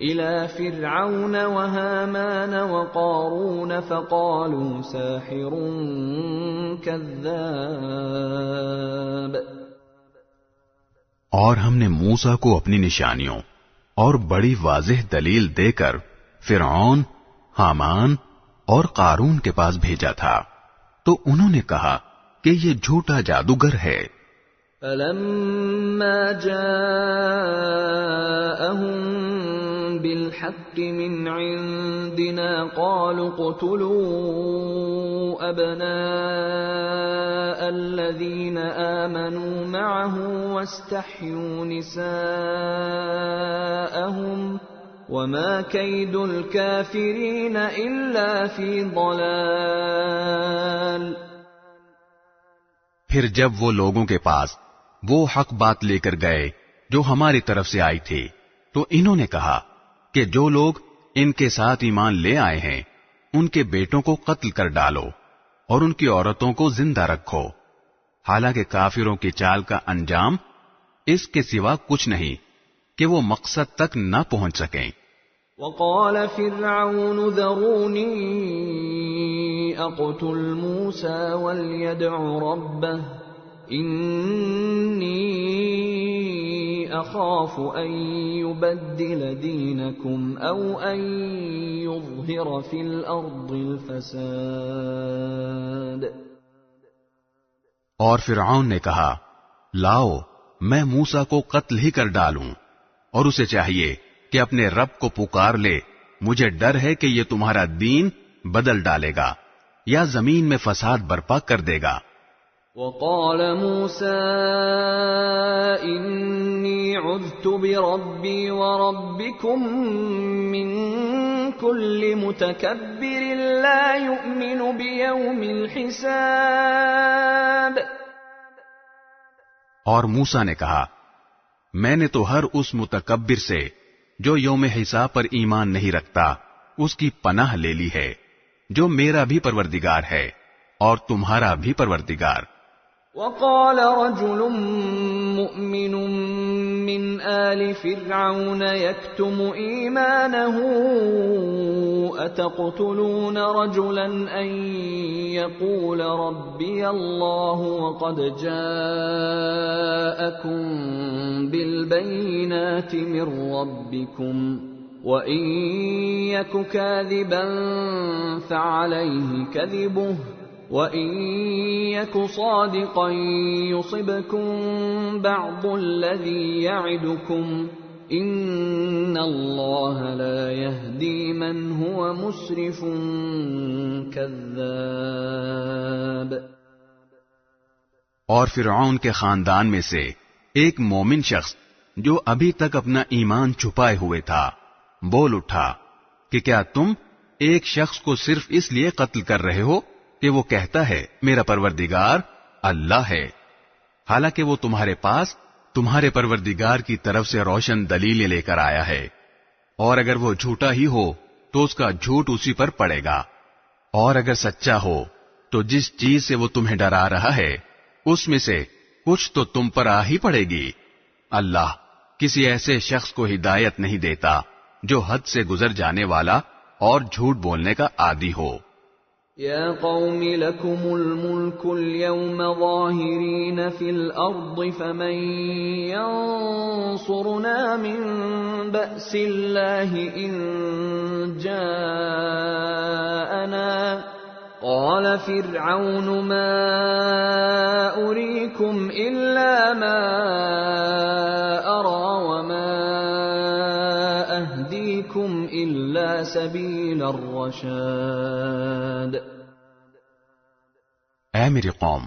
إِلَى فِرْعَوْنَ وَهَامَانَ وَقَارُونَ فَقَالُوا سَاحِرٌ كَذَّابٌ. اور ہم نے موسیٰ کو اپنی نشانیوں اور بڑی واضح دلیل دے کر فرعون، حامان اور قارون کے پاس بھیجا تھا تو انہوں نے کہا کہ یہ جھوٹا جادوگر ہے. فَلَمَّا جَاءَهُم بِالْحَقِّ مِنْ عِنْدِنَا قَالُوا اقْتُلُوا أَبْنَاءَ الَّذِينَ آمَنُوا مَعَهُ وَاسْتَحْيُوا نِسَاءَهُمْ وَمَا كَيْدُ الْكَافِرِينَ إِلَّا فِي ضَلَالٍ. پھر جب وہ لوگوں کے پاس وہ حق بات لے کر گئے جو ہماری طرف سے آئی تھی تو انہوں نے کہا کہ جو لوگ ان کے ساتھ ایمان لے آئے ہیں ان کے بیٹوں کو قتل کر ڈالو اور ان کی عورتوں کو زندہ رکھو، حالانکہ کافروں کی چال کا انجام اس کے سوا کچھ نہیں کہ وہ مقصد تک نہ پہنچ سکیں. وقال فرعون ذروني اقتل موسى وليدع ربه إني أخاف أن يبدل دينكم أو أن يظهر في الأرض الفساد. اور فرعون نے کہا لاؤ میں موسیٰ کو قتل ہی کر ڈالوں، اور اسے چاہیے کہ اپنے رب کو پکار لے، مجھے ڈر ہے کہ یہ تمہارا دین بدل ڈالے گا یا زمین میں فساد برپا کر دے گا. وقال موسى إني عذت بربي وربكم من كل متكبر لا يؤمن بيوم الحساب. اور موسیٰ نے کہا میں نے تو ہر اس متکبر سے جو یوم حساب پر ایمان نہیں رکھتا اس کی پناہ لے لی ہے، جو میرا بھی پروردگار ہے اور تمہارا بھی پروردگار. وقال رجل مؤمن من آل فرعون يكتم إيمانه أتقتلون رجلا أن يقول ربي الله وقد جاءكم بالبينات من ربكم وإن يك كاذبا فعليه كذبه وَإِن يَكُ صَادِقًا يُصِبْكُم بَعْضُ الَّذِي يَعِدُكُمْ إِنَّ اللَّهَ لَا يَهْدِي مَنْ هُوَ مُسْرِفٌ كَذَّابٌ. اور فرعون کے خاندان میں سے ایک مومن شخص جو ابھی تک اپنا ایمان چھپائے ہوئے تھا بول اٹھا کہ کیا تم ایک شخص کو صرف اس لیے قتل کر رہے ہو کہ وہ کہتا ہے میرا پروردگار اللہ ہے، حالانکہ وہ تمہارے پاس تمہارے پروردگار کی طرف سے روشن دلیلیں لے کر آیا ہے. اور اگر وہ جھوٹا ہی ہو تو اس کا جھوٹ اسی پر پڑے گا، اور اگر سچا ہو تو جس چیز سے وہ تمہیں ڈرا رہا ہے اس میں سے کچھ تو تم پر آ ہی پڑے گی۔ اللہ کسی ایسے شخص کو ہدایت نہیں دیتا جو حد سے گزر جانے والا اور جھوٹ بولنے کا عادی ہو۔ یا قوم لکم الملک اليوم ظاہرین فی الارض فمن ینصرنا من بأس اللہ ان جاءنا قال فرعون ما اریکم الا ما ارى وما اہدیکم الا سبیل الرشاد۔ اے میری قوم،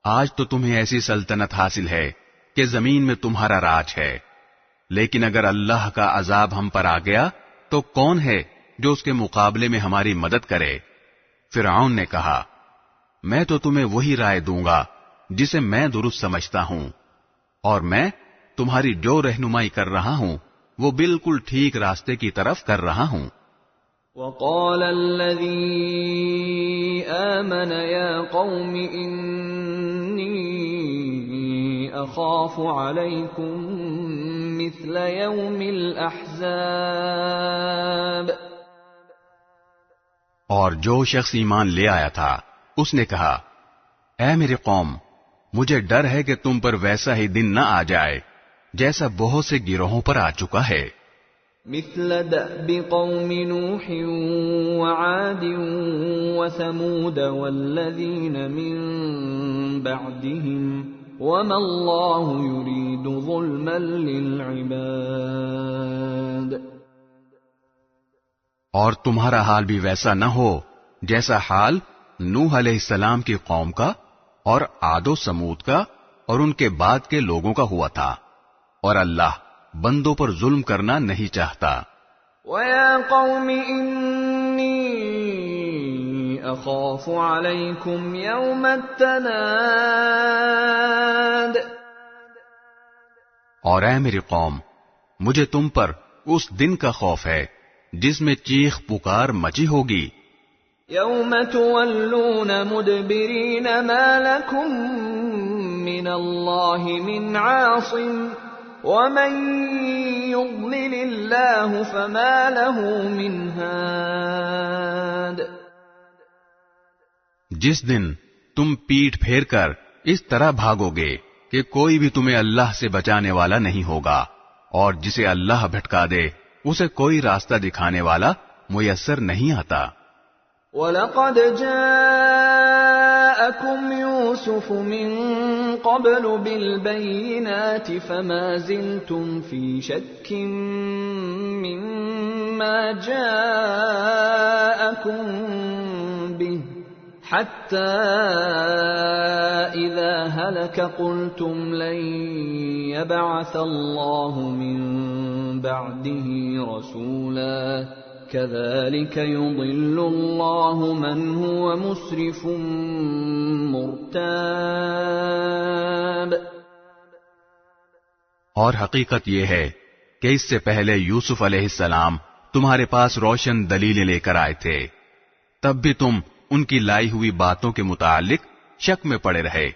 آج تو تمہیں ایسی سلطنت حاصل ہے کہ زمین میں تمہارا راج ہے، لیکن اگر اللہ کا عذاب ہم پر آ گیا تو کون ہے جو اس کے مقابلے میں ہماری مدد کرے؟ فرعون نے کہا، میں تو تمہیں وہی رائے دوں گا جسے میں درست سمجھتا ہوں، اور میں تمہاری جو رہنمائی کر رہا ہوں وہ بالکل ٹھیک راستے کی طرف کر رہا ہوں۔ وقال الذي آمن يا قوم إني أخاف عليكم مثل يوم الأحزاب۔ اور جو شخص ایمان لے آیا تھا اس نے کہا، اے میری قوم، مجھے ڈر ہے کہ تم پر ویسا ہی دن نہ آ جائے جیسا بہت سے گروہوں پر آ چکا ہے۔ مثل دأب قوم نوح وعاد وثمود والذین من بعدهم وما اللہ يريد ظلما للعباد۔ اور تمہارا حال بھی ویسا نہ ہو جیسا حال نوح علیہ السلام کی قوم کا اور عاد و سمود کا اور ان کے بعد کے لوگوں کا ہوا تھا، اور اللہ بندوں پر ظلم کرنا نہیں چاہتا۔ وَيَا قَوْمِ إِنِّي أَخَافُ عَلَيْكُمْ يَوْمَ التَّنَادِ۔ اور اے میری قوم، مجھے تم پر اس دن کا خوف ہے جس میں چیخ پکار مچی ہوگی۔ يَوْمَ تُوَلُّونَ مُدْبِرِينَ مَا لَكُمْ مِنَ اللَّهِ مِنْ عَاصِمٍ وَمَن يُضْلِلِ اللَّهُ فَمَا لَهُ مِنْ هَادٍ۔ جس دن تم پیٹھ پھیر کر اس طرح بھاگو گے کہ کوئی بھی تمہیں اللہ سے بچانے والا نہیں ہوگا، اور جسے اللہ بھٹکا دے اسے کوئی راستہ دکھانے والا میسر نہیں آتا۔ وَلَقَدْ جَاءَكُمْ يُوسُفُ مِنْ قَبْلُ بِالْبَيِّنَاتِ فَمَا زِلْتُمْ فِي شَكٍّ مِّمَّا جَاءَكُمْ بِهِ حَتَّى إِذَا هَلَكَ قُلْتُمْ لَنْ يَبْعَثَ اللَّهُ مِنْ بَعْدِهِ رَسُولًا كَذَلِكَ يُضِلُّ اللَّهُ مَنْ هُوَ مُسْرِفٌ مُرْتَابٌ۔ اور حقیقت یہ ہے کہ اس سے پہلے یوسف علیہ السلام تمہارے پاس روشن دلیلیں لے کر آئے تھے، تب بھی تم ان کی لائی ہوئی باتوں کے متعلق شک میں پڑے رہے۔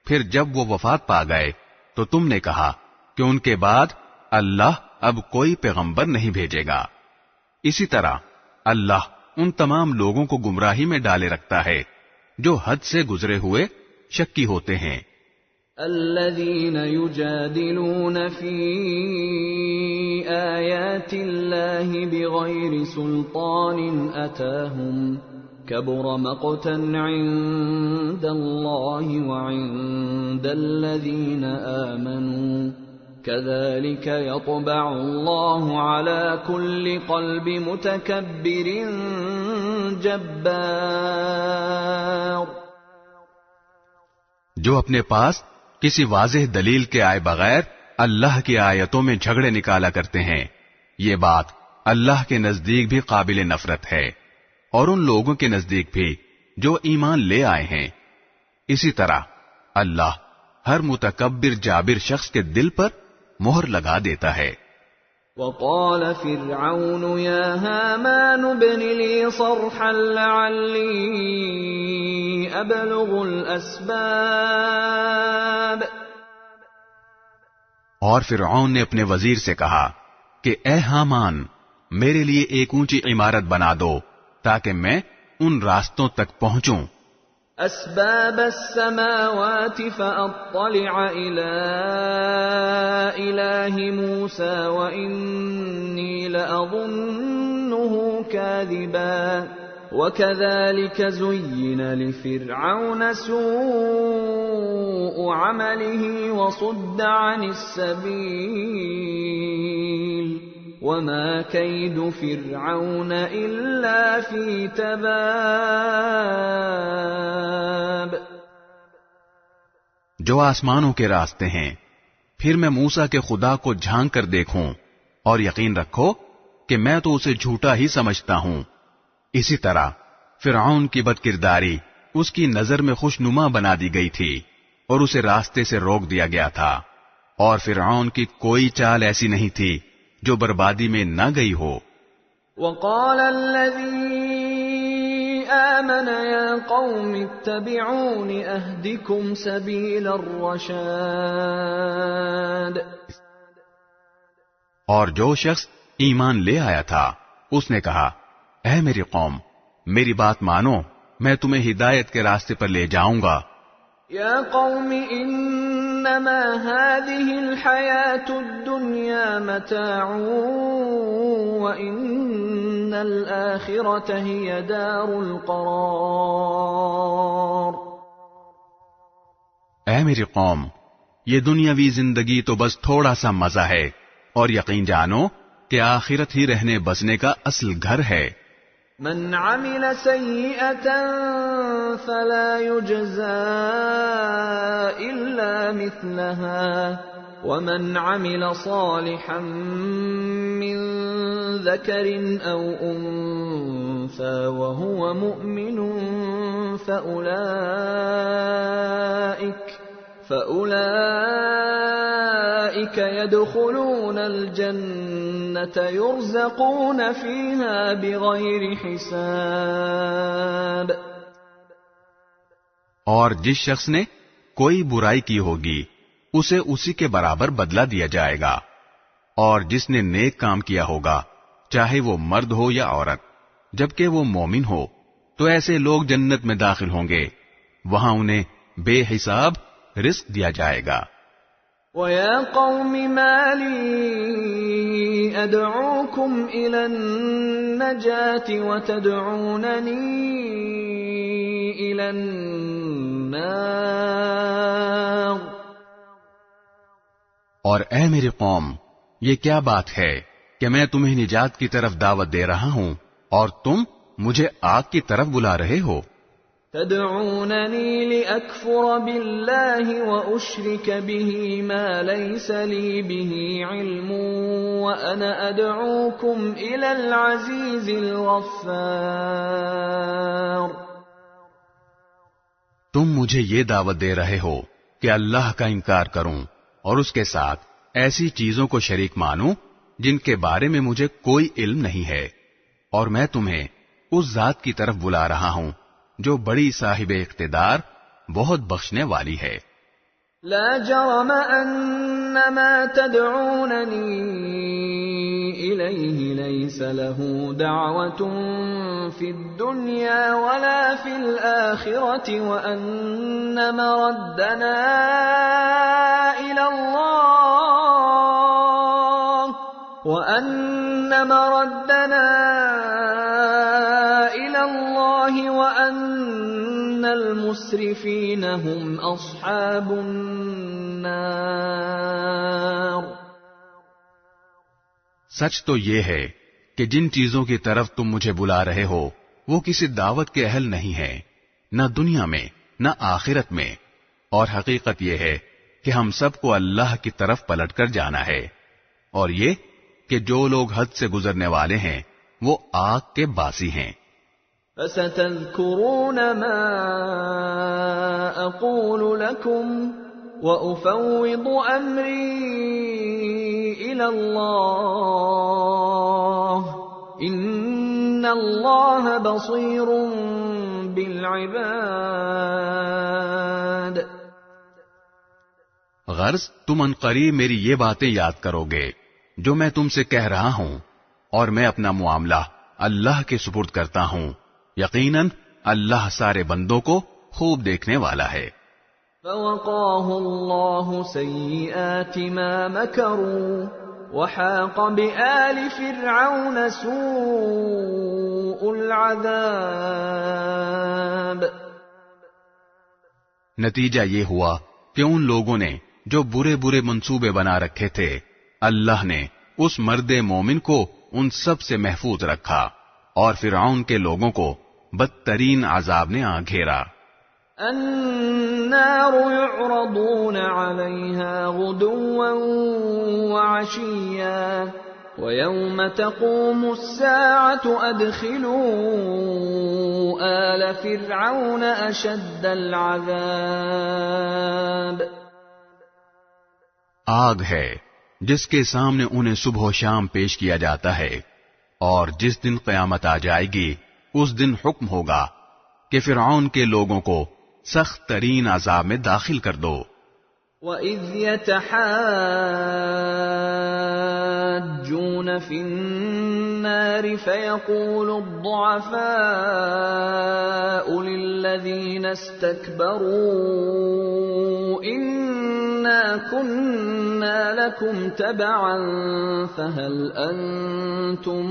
پھر جب وہ وفات پا گئے تو تم نے کہا کہ ان کے بعد اللہ اب کوئی پیغمبر نہیں بھیجے گا۔ اسی طرح اللہ ان تمام لوگوں کو گمراہی میں ڈالے رکھتا ہے جو حد سے گزرے ہوئے شکی ہوتے ہیں۔ الذين يجادلون في آيات الله بغير سلطان أتاهم كبر مقتا عند الله وعند الذين آمنوا كذلك يطبع الله على كل قلب متكبر جبار۔ جو اپنے پاس کسی واضح دلیل کے آئے بغیر اللہ کی آیتوں میں جھگڑے نکالا کرتے ہیں، یہ بات اللہ کے نزدیک بھی قابل نفرت ہے، اور ان لوگوں کے نزدیک بھی جو ایمان لے آئے ہیں۔ اسی طرح اللہ ہر متکبر جابر شخص کے دل پر مہر لگا دیتا ہے۔ وقال فرعون يا هامان ابن لي صرحا لعلي أبلغ الأسباب. اور فرعون نے اپنے وزیر سے کہا کہ اے حامان، میرے لیے ایک اونچی عمارت بنا دو تاکہ میں ان راستوں تک پہنچوں. أسباب السماوات فأطلع إلى إله موسى وإني لأظنه كاذبا. وكذلك زين لفرعون سوء عمله وصد عن السبيل وما كيد فرعون إلا في تباب. جو آسمانوں کے راستے ہیں، پھر میں موسیٰ کے خدا کو جھانک کر دیکھوں، اور یقین رکھو کہ میں تو اسے جھوٹا ہی سمجھتا ہوں. اسی طرح فرعون کی بد کرداری اس کی نظر میں خوشنما بنا دی گئی تھی اور اسے راستے سے روک دیا گیا تھا، اور فرعون کی کوئی چال ایسی نہیں تھی جو بربادی میں نہ گئی ہو. وقال الذي آمن يا قوم اتبعون أهدكم سبيل الرشاد. اور جو شخص ایمان لے آیا تھا اس نے کہا، اے میری قوم، میری بات مانو، میں تمہیں ہدایت کے راستے پر لے جاؤں گا. یا قوم انما هذه الحیاة الدنیا متاع وان الآخرة هي دار القرار. اے میری قوم، یہ دنیاوی زندگی تو بس تھوڑا سا مزہ ہے، اور یقین جانو کہ آخرت ہی رہنے بسنے کا اصل گھر ہے. من عمل سيئة فلا يجزى إلا مثلها ومن عمل صالحا من ذكر أو أنثى وهو مؤمن فأولئك يدخلون الجنة يرزقون فيها بغير حساب. اور جس شخص نے کوئی برائی کی ہوگی اسے اسی کے برابر بدلہ دیا جائے گا، اور جس نے نیک کام کیا ہوگا چاہے وہ مرد ہو یا عورت جبکہ وہ مومن ہو تو ایسے لوگ جنت میں داخل ہوں گے، وہاں انہیں بے حساب رزق دیا جائے گا. وَيَا قَوْمِ مَا لِي أَدْعُوكُمْ إِلَى النَّجَاةِ وَتَدْعُونَنِي إِلَى النَّارِ. اور اے میری قوم، یہ کیا بات ہے کہ میں تمہیں نجات کی طرف دعوت دے رہا ہوں اور تم مجھے آگ کی طرف بلا رہے ہو. تدعونني لأكفر بالله وأشرك به ما ليس لي به علم وأنا أدعوكم إلى العزيز الغفار. تم مجھے یہ دعوت دے رہے ہو کہ اللہ کا انکار کروں اور اس کے ساتھ ایسی چیزوں کو شریک مانوں جن کے بارے میں مجھے کوئی علم نہیں ہے، اور میں تمہیں اس ذات کی طرف بلا رہا ہوں جو بڑی صاحب اقتدار، بہت بخشنے والی ہے. لا جرم ان ما تدعونني اليه ليس له دعوة في الدنيا ولا في الآخرة وان مردنا الى الله وأن المسرفين هم أصحاب النار. سچ تو یہ ہے کہ جن چیزوں کی طرف تم مجھے بلا رہے ہو وہ کسی دعوت کے اہل نہیں ہیں، نہ دنیا میں نہ آخرت میں، اور حقیقت یہ ہے کہ ہم سب کو اللہ کی طرف پلٹ کر جانا ہے، اور یہ کہ جو لوگ حد سے گزرنے والے ہیں وہ آگ کے باسی ہیں. فَسَتَذْكُرُونَ مَا أَقُولُ لَكُمْ وَأُفَوِّضُ أَمْرِي إِلَى إلى الله إن الله بصير بالعباد. غرض تم عنقریب میری یہ باتیں یاد کرو گے جو میں تم سے کہہ رہا ہوں، اور میں اپنا معاملہ اللہ کے سپرد کرتا ہوں. یقیناً اللہ سارے بندوں کو خوب دیکھنے والا ہے. فوقاه الله سيئات ما مكروا وحاق بآل فرعون سوء العذاب. نتیجہ یہ ہوا کہ ان لوگوں نے جو برے برے منصوبے بنا رکھے تھے، اللہ نے اس مرد مومن کو ان سب سے محفوظ رکھا اور فرعون کے لوگوں کو بدترین عذاب نے آ گھیرا. النار يعرضون عليها غدوا وعشيا ويوم تقوم الساعة أدخلوا آل فرعون أشد العذاب. آگ ہے جس کے سامنے انہیں صبح و شام پیش کیا جاتا ہے، اور جس دن قیامت آ جائے گی اس دن حکم ہوگا کہ فرعون کے لوگوں کو سخت ترین عذاب میں داخل کر دو. وَإِذْ يَتَحَاجُّونَ فِي النَّارِ فَيَقُولُ الضُّعَفَاءُ لِلَّذِينَ اسْتَكْبَرُوا إِنَّا كُنَّا لَكُمْ تَبَعًا فَهَلْ أَنْتُمْ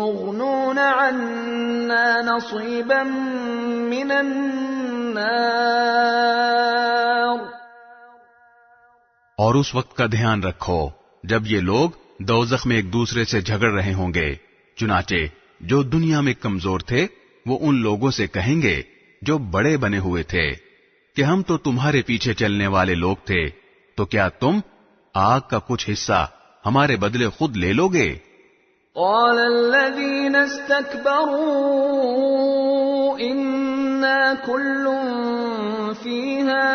مُغْنُونَ عَنَّا نَصِيبًا مِنَ النَّارِ. اور اس وقت کا دھیان رکھو جب یہ لوگ دوزخ میں ایک دوسرے سے جھگڑ رہے ہوں گے. چنانچہ جو دنیا میں کمزور تھے وہ ان لوگوں سے کہیں گے جو بڑے بنے ہوئے تھے کہ ہم تو تمہارے پیچھے چلنے والے لوگ تھے، تو کیا تم آگ کا کچھ حصہ ہمارے بدلے خود لے لو گے؟ قال الذين استكبروا إنا كل فيها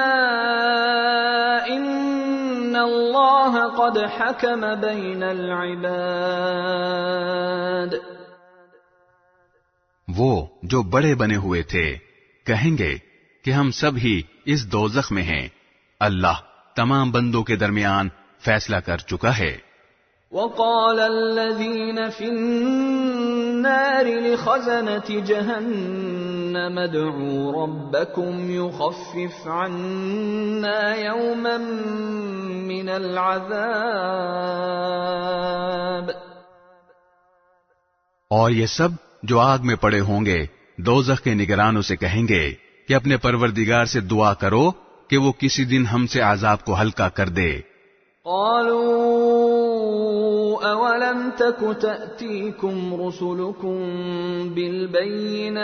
إن الله قد حكم بين العباد. وہ جو بڑے بنے ہوئے تھے کہیں گے کہ ہم سب ہی اس دوزخ میں ہیں، اللہ تمام بندوں کے درمیان فیصلہ کر چکا ہے. وقال الذين في النار لخزنة جهنم ادعوا ربكم يخفف عنا يوما من العذاب. اور یہ سب جو آگ میں پڑے ہوں گے دوزخ کے نگرانوں سے کہیں گے کہ اپنے پروردگار سے دعا کرو کہ وہ کسی دن ہم سے عذاب کو ہلکا کر دے. قالوا أولم تك تأتيكم رسلكم بالبينات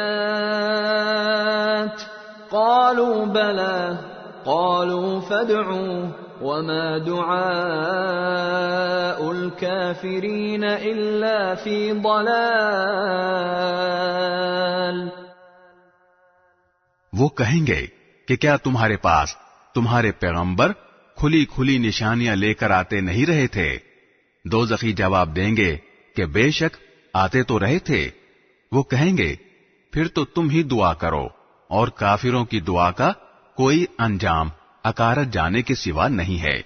قالوا بلى قالوا فادعوا وما دعاء الكافرين إلا في ضلال. وہ کہیں گے کہ کیا تمہارے پاس تمہارے پیغمبر کھلی کھلی نشانیاں لے کر آتے نہیں رہے تھے؟ دوزخی جواب دیں گے کہ بے شک آتے تو رہے تھے. وہ کہیں گے پھر تو تم ہی دعا کرو، اور کافروں کی دعا کا کوئی انجام اکارت جانے کے سوا نہیں ہے.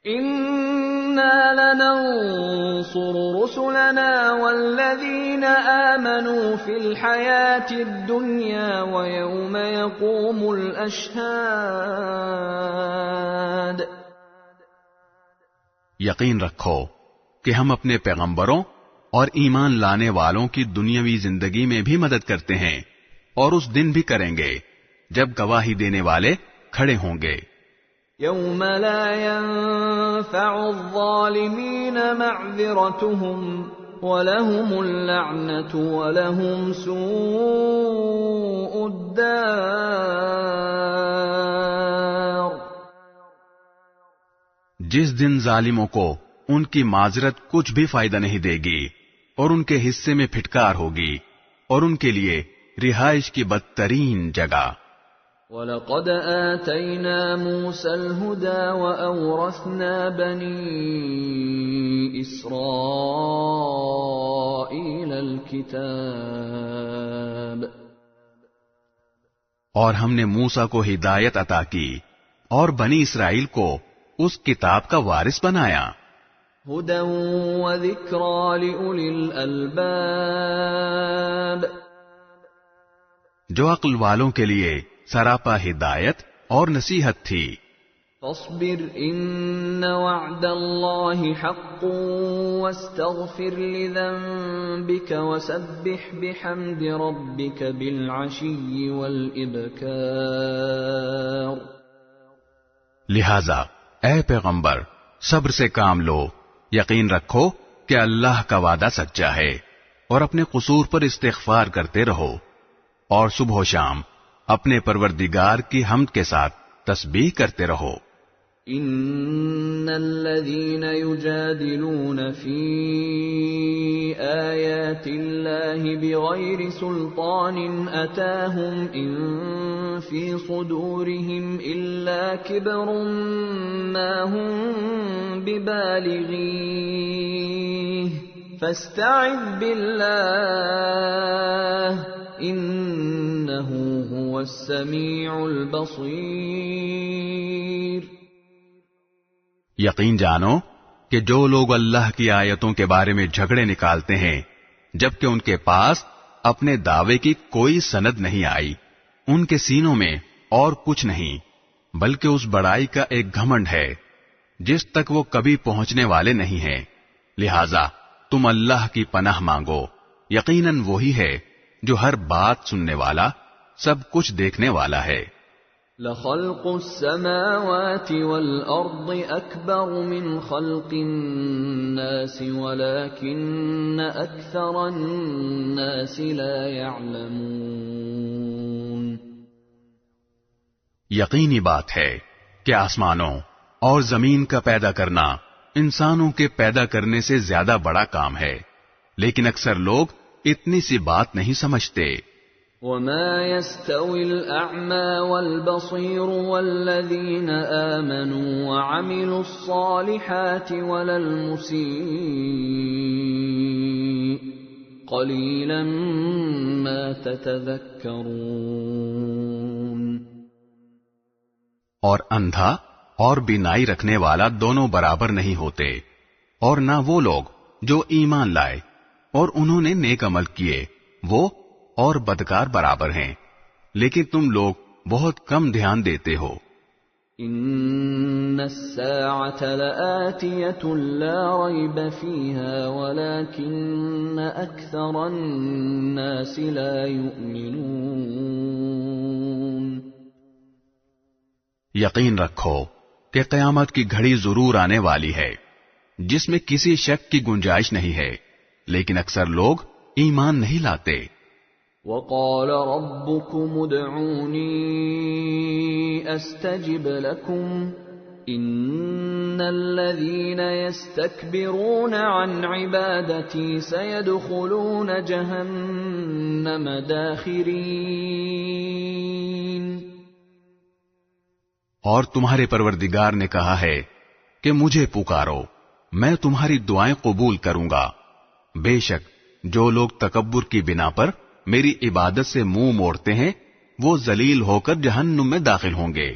إِنَّا لَنَنصُرُ رُسُلَنَا وَالَّذِينَ آمَنُوا فِي الْحَيَاةِ الدُّنْيَا وَيَوْمَ يَقُومُ الْأَشْهَادُ. یقین رکھو کہ ہم اپنے پیغمبروں اور ایمان لانے والوں کی دنیاوی زندگی میں بھی مدد کرتے ہیں، اور اس دن بھی کریں گے جب گواہی دینے والے کھڑے ہوں گے. يَوْمَ لَا يَنفَعُ الظَّالِمِينَ مَعْذِرَتُهُمْ وَلَهُمُ اللَّعْنَةُ وَلَهُمْ سُوءُ الدَّارِ. جس دن ظالموں کو ان کی معذرت کچھ بھی فائدہ نہیں دے گی اور ان کے حصے میں پھٹکار ہوگی اور ان کے لیے رہائش کی بدترین جگہ. وَلَقَدْ آتَيْنَا مُوسَى الْهُدَى وَأَوْرَثْنَا بَنِي إِسْرَائِيلَ الْكِتَابَ اور ہم نے موسیٰ کو ہدایت عطا کی اور بنی اسرائیل کو اس کتاب کا وارث بنایا. هُدًى وَذِكْرَى لِأُولِي الْأَلْبَابِ جو عقل والوں کے لیے سراپا ہدایت اور نصیحت تھی. فاصبر ان وعد اللہ حق واستغفر لذنبك وسبح بحمد ربك بالعشی والابکار. لہذا اے پیغمبر صبر سے کام لو، یقین رکھو کہ اللہ کا وعدہ سچا ہے، اور اپنے قصور پر استغفار کرتے رہو، اور صبح و شام اپنے پروردگار کی حمد کے ساتھ تسبیح کرتے رہو. ان الذين يجادلون في آيات الله بغير سلطان أتاهم إن في صدورهم إلا كبر ما هم ببالغيه فاستعذ بالله إنه هو السميع البصير. یقین جانو کہ جو لوگ اللہ کی آیتوں کے بارے میں جھگڑے نکالتے ہیں جبکہ ان کے پاس اپنے دعوے کی کوئی سند نہیں آئی، ان کے سینوں میں اور کچھ نہیں بلکہ اس بڑائی کا ایک گھمنڈ ہے جس تک وہ کبھی پہنچنے والے نہیں ہیں. لہذا تم اللہ کی پناہ مانگو، یقیناً وہی ہے جو ہر بات سننے والا، سب کچھ دیکھنے والا ہے. لَخَلْقُ السَّمَاوَاتِ وَالْأَرْضِ أَكْبَرُ مِنْ خَلْقِ النَّاسِ وَلَكِنَّ أَكْثَرَ النَّاسِ لَا يَعْلَمُونَ. یقینی بات ہے کہ آسمانوں اور زمین کا پیدا کرنا انسانوں کے پیدا کرنے سے زیادہ بڑا کام ہے، لیکن اکثر لوگ اتنی سی بات نہیں سمجھتے. وَمَا يَسْتَوِي الْأَعْمَى وَالْبَصِيرُ وَالَّذِينَ آمَنُوا وَعَمِلُوا الصَّالِحَاتِ وَلَا الْمُسِيءُ قَلِيلًا مَا تَتَذَكَّرُونَ. اور اندھا اور بینائی رکھنے والا دونوں برابر نہیں ہوتے، اور نہ وہ لوگ جو ایمان لائے اور انہوں نے نیک عمل کیے، وہ اور بدکار برابر ہیں، لیکن تم لوگ بہت کم دھیان دیتے ہو. ان الساعة لآتية لا ريب فيها ولكن اكثر الناس لا يؤمنون. یقین رکھو کہ قیامت کی گھڑی ضرور آنے والی ہے جس میں کسی شک کی گنجائش نہیں ہے، لیکن اکثر لوگ ایمان نہیں لاتے. وَقَالَ رَبُّكُمُ ادْعُونِي أَسْتَجِبْ لَكُمْ إِنَّ الَّذِينَ يَسْتَكْبِرُونَ عَنْ عِبَادَتِي سَيَدْخُلُونَ جَهَنَّمَ دَاخِرِينَ. اور تمہارے پروردگار نے کہا ہے کہ مجھے پکارو، میں تمہاری دعائیں قبول کروں گا. بے شک جو لوگ تکبر کی بنا پر میری عبادت سے منہ موڑتے ہیں وہ ذلیل ہو کر جہنم میں داخل ہوں گے.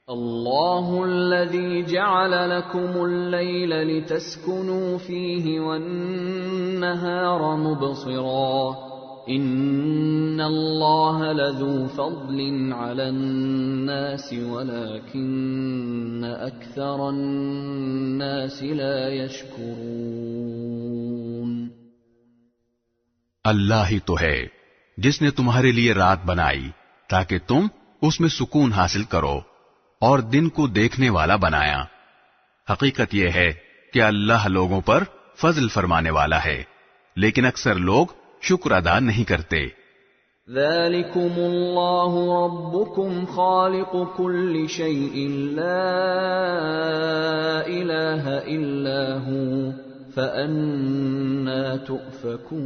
اللہ الذی جعل لکم اللیل لتسکنوا فیہ والنہار مبصرا ان اللہ لذو فضل علی الناس ولکن اکثر الناس لا یشکرون. اللہ ہی تو ہے جس نے تمہارے لیے رات بنائی تاکہ تم اس میں سکون حاصل کرو، اور دن کو دیکھنے والا بنایا. حقیقت یہ ہے کہ اللہ لوگوں پر فضل فرمانے والا ہے، لیکن اکثر لوگ شکر ادا نہیں کرتے. ذالکم اللہ ربکم خالق کل شیء لا الہ الا ہو فَأَنَّا تُؤْفَكُونَ.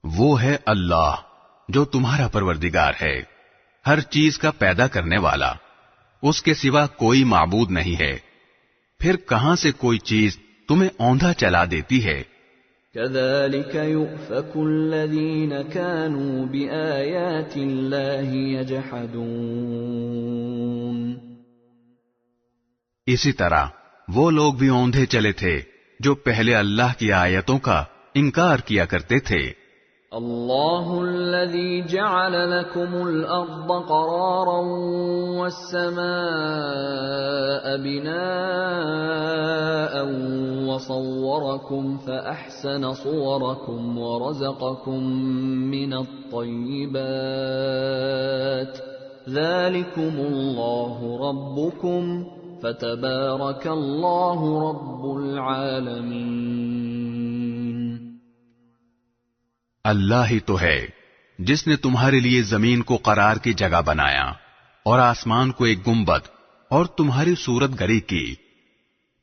وہ ہے اللہ جو تمہارا پروردگار ہے، ہر چیز کا پیدا کرنے والا، اس کے سوا کوئی معبود نہیں ہے، پھر کہاں سے کوئی چیز تمہیں اوندھا چلا دیتی ہے؟ كذلك يؤفك الذين كانوا بآيات الله يجحدون۔ اسی طرح وہ لوگ بھی اوندھے چلے تھے جو پہلے اللہ کی آیتوں کا انکار کیا کرتے تھے۔ اللہ الذي جعل لكم الأرض قرارا والسماء بناء وصوركم فأحسن صوركم ورزقكم من الطيبات ذلكم الله ربكم فتبارك الله رب العالمين۔ اللہ ہی تو ہے جس نے تمہارے لیے زمین کو قرار کی جگہ بنایا اور آسمان کو ایک گنبد اور تمہاری صورت گری کی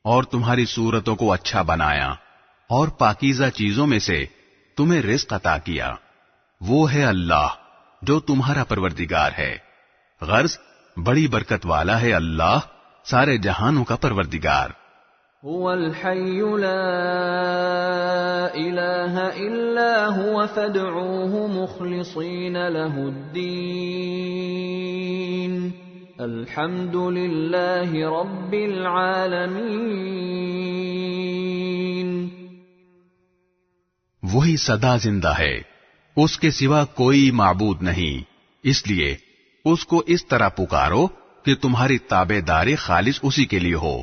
اور تمہاری صورتوں کو اچھا بنایا اور پاکیزہ چیزوں میں سے تمہیں رزق عطا کیا۔ وہ ہے اللہ جو تمہارا پروردگار ہے، غرض بڑی برکت والا ہے اللہ، سارے جہانوں کا پروردگار۔ هو الحي لا إله إلا هو فادعوه مخلصين له الدين الحمد لله رب العالمين۔ وہی سدا زندہ ہے، اس کے سوا کوئی معبود نہیں، اس لیے اس کو اس طرح پکارو کہ تمہاری تابع داری خالص اسی کے لیے ہو۔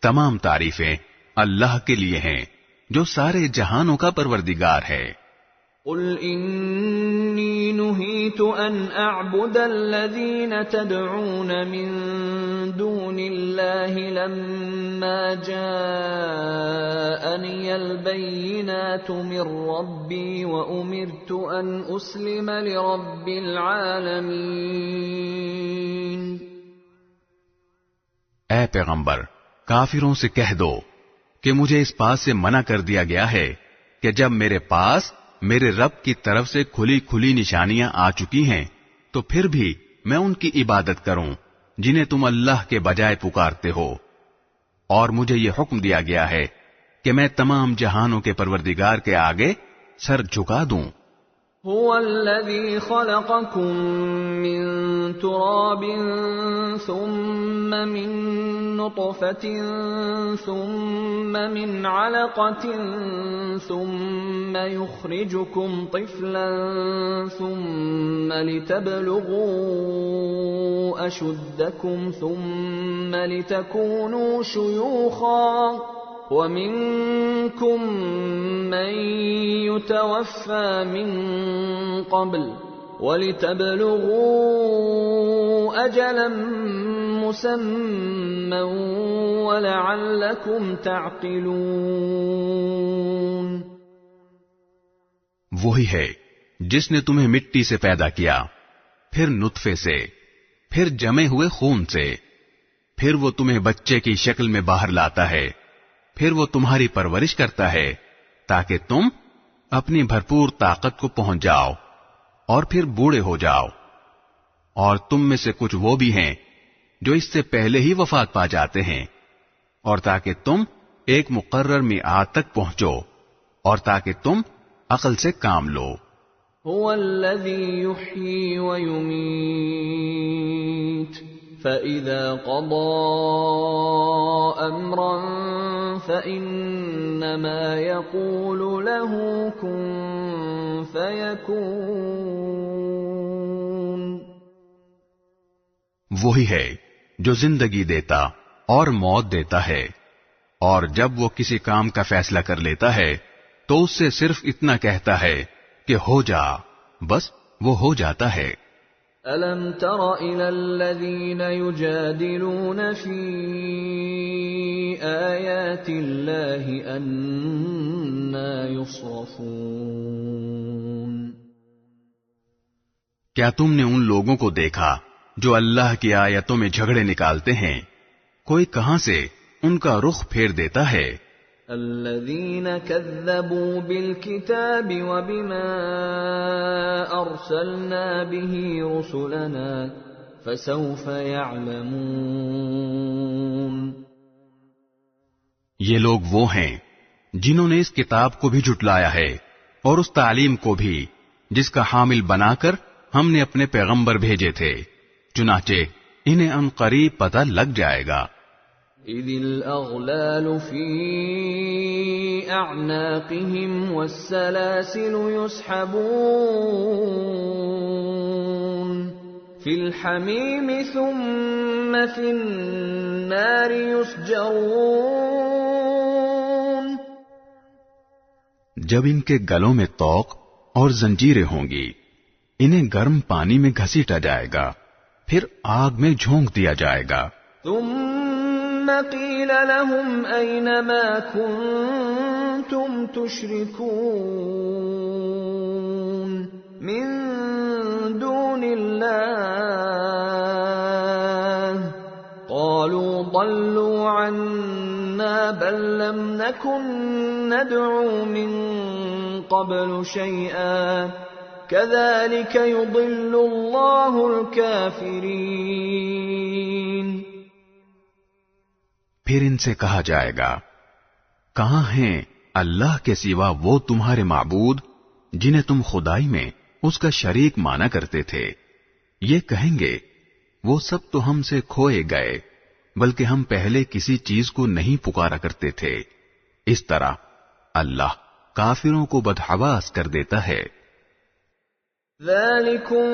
تمام تعریفیں اللہ کے لیے ہیں جو سارے جہانوں کا پروردگار ہے۔ قل انی نہیت ان اعبد الذین تدعون من دون اللہ لما جاءنی البینات من ربی وامرت ان اسلم لرب العالمین۔ اے پیغمبر، کافروں سے کہہ دو کہ مجھے اس بات سے منع کر دیا گیا ہے کہ جب میرے پاس میرے رب کی طرف سے کھلی کھلی نشانیاں آ چکی ہیں تو پھر بھی میں ان کی عبادت کروں جنہیں تم اللہ کے بجائے پکارتے ہو، اور مجھے یہ حکم دیا گیا ہے کہ میں تمام جہانوں کے پروردگار کے آگے سر جھکا دوں۔ هو الذي خلقكم من تراب ثم من نطفة ثم من علقة ثم يخرجكم طفلا ثم لتبلغوا أشدكم ثم لتكونوا شيوخا وَمِنكُم مَّن يُتَوَفَّى مِن قَبْلُ وَلِتَبْلُغُوا أَجَلًا مُّسَمًّى وَلَعَلَّكُمْ تَعْقِلُونَ۔ وہی ہے جس نے تمہیں مٹی سے پیدا کیا، پھر نطفے سے، پھر جمے ہوئے خون سے، پھر وہ تمہیں بچے کی شکل میں باہر لاتا ہے، پھر وہ تمہاری پرورش کرتا ہے تاکہ تم اپنی بھرپور طاقت کو پہنچ جاؤ اور پھر بوڑھے ہو جاؤ، اور تم میں سے کچھ وہ بھی ہیں جو اس سے پہلے ہی وفات پا جاتے ہیں، اور تاکہ تم ایک مقرر میعاد تک پہنچو اور تاکہ تم عقل سے کام لو۔ هو الذی یحیی ویمیت فَإِذَا قَضَى أَمْرًا فَإِنَّمَا يَقُولُ لَهُ كُن فَيَكُونُ۔ وہی ہے جو زندگی دیتا اور موت دیتا ہے، اور جب وہ کسی کام کا فیصلہ کر لیتا ہے تو اس سے صرف اتنا کہتا ہے کہ ہو جا، بس وہ ہو جاتا ہے۔ أَلَمْ تَرَ إِلَى الَّذِينَ يُجَادِلُونَ فِي آيَاتِ اللَّهِ أَنَّىٰ يُصْرَفُونَ۔ کیا تم نے ان لوگوں کو دیکھا جو اللہ کی آیتوں میں جھگڑے نکالتے ہیں؟ کوئی کہاں سے ان کا رخ پھیر دیتا ہے۔ الذين كذبوا بالكتاب وبما أرسلنا به رسلنا فسوف يعلمون. یہ لوگ وہ ہیں جنہوں نے اس کتاب کو بھی جھٹلایا ہے اور اس تعلیم کو بھی جس کا حامل بنا کر ہم نے اپنے پیغمبر بھیجے تھے، چنانچہ انہیں ان قریب پتہ لگ جائے گا. اذ الاغلال في اعناقهم والسلاسل يسحبون في الحميم ثم في النار يسجرون. جب ان کے گلوں میں طوق اور زنجیریں ہوں گی، انہیں گرم پانی میں گھسیٹا جائے گا، پھر آگ میں جھونک دیا جائے گا. ثم قيل لهم أين ما كنتم تشركون من دون الله قالوا ضلوا عنا بل لم نكن ندعو من قبل شيئا كذلك يضل الله الكافرين. پھر ان سے کہا جائے گا، کہاں ہیں اللہ کے سوا وہ تمہارے معبود جنہیں تم خدائی میں اس کا شریک مانا کرتے تھے؟ یہ کہیں گے، وہ سب تو ہم سے کھوئے گئے، بلکہ ہم پہلے کسی چیز کو نہیں پکارا کرتے تھے. اس طرح اللہ کافروں کو بدحواس کر دیتا ہے. ذَلِكُمْ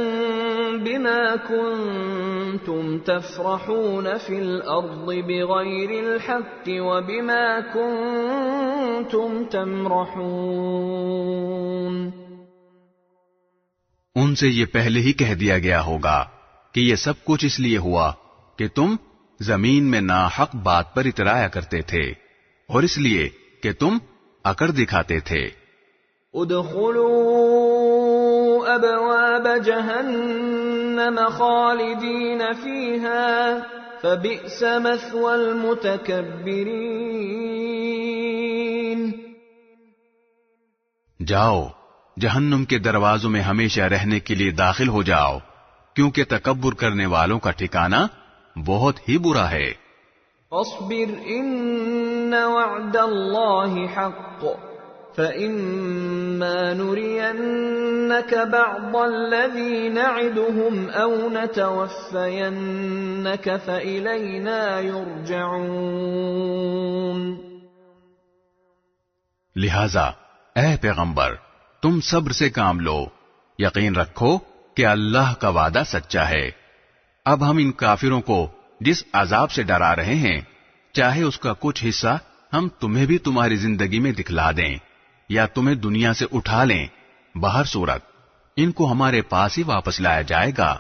بِمَا كُنْتُمْ تَفْرَحُونَ فِي الْأَرْضِ بِغَيْرِ الْحَقِّ وَبِمَا كُنْتُمْ تَمْرَحُونَ. ان سے یہ پہلے ہی کہہ دیا گیا ہوگا کہ یہ سب کچھ اس لیے ہوا کہ تم زمین میں ناحق بات پر اترایا کرتے تھے اور اس لیے کہ تم اکڑ دکھاتے تھے. ادخلوا ابواب جہنم خالدین فیہا فبئس مثوى المتکبرین. جاؤ، جہنم کے دروازوں میں ہمیشہ رہنے کے لیے داخل ہو جاؤ، کیونکہ تکبر کرنے والوں کا ٹھکانہ بہت ہی برا ہے. اصبر ان وعد اللہ حق فإما نرينك بعض الذي نعدهم أو نتوفينك فإلينا يرجعون. لہذا اے پیغمبر، تم صبر سے کام لو، یقین رکھو کہ اللہ کا وعدہ سچا ہے. اب ہم ان کافروں کو جس عذاب سے ڈرا رہے ہیں، چاہے اس کا کچھ حصہ ہم تمہیں بھی تمہاری زندگی میں دکھلا دیں یا تمہیں دنیا سے اٹھا لیں، بہر صورت ان کو ہمارے پاس ہی واپس لایا جائے گا.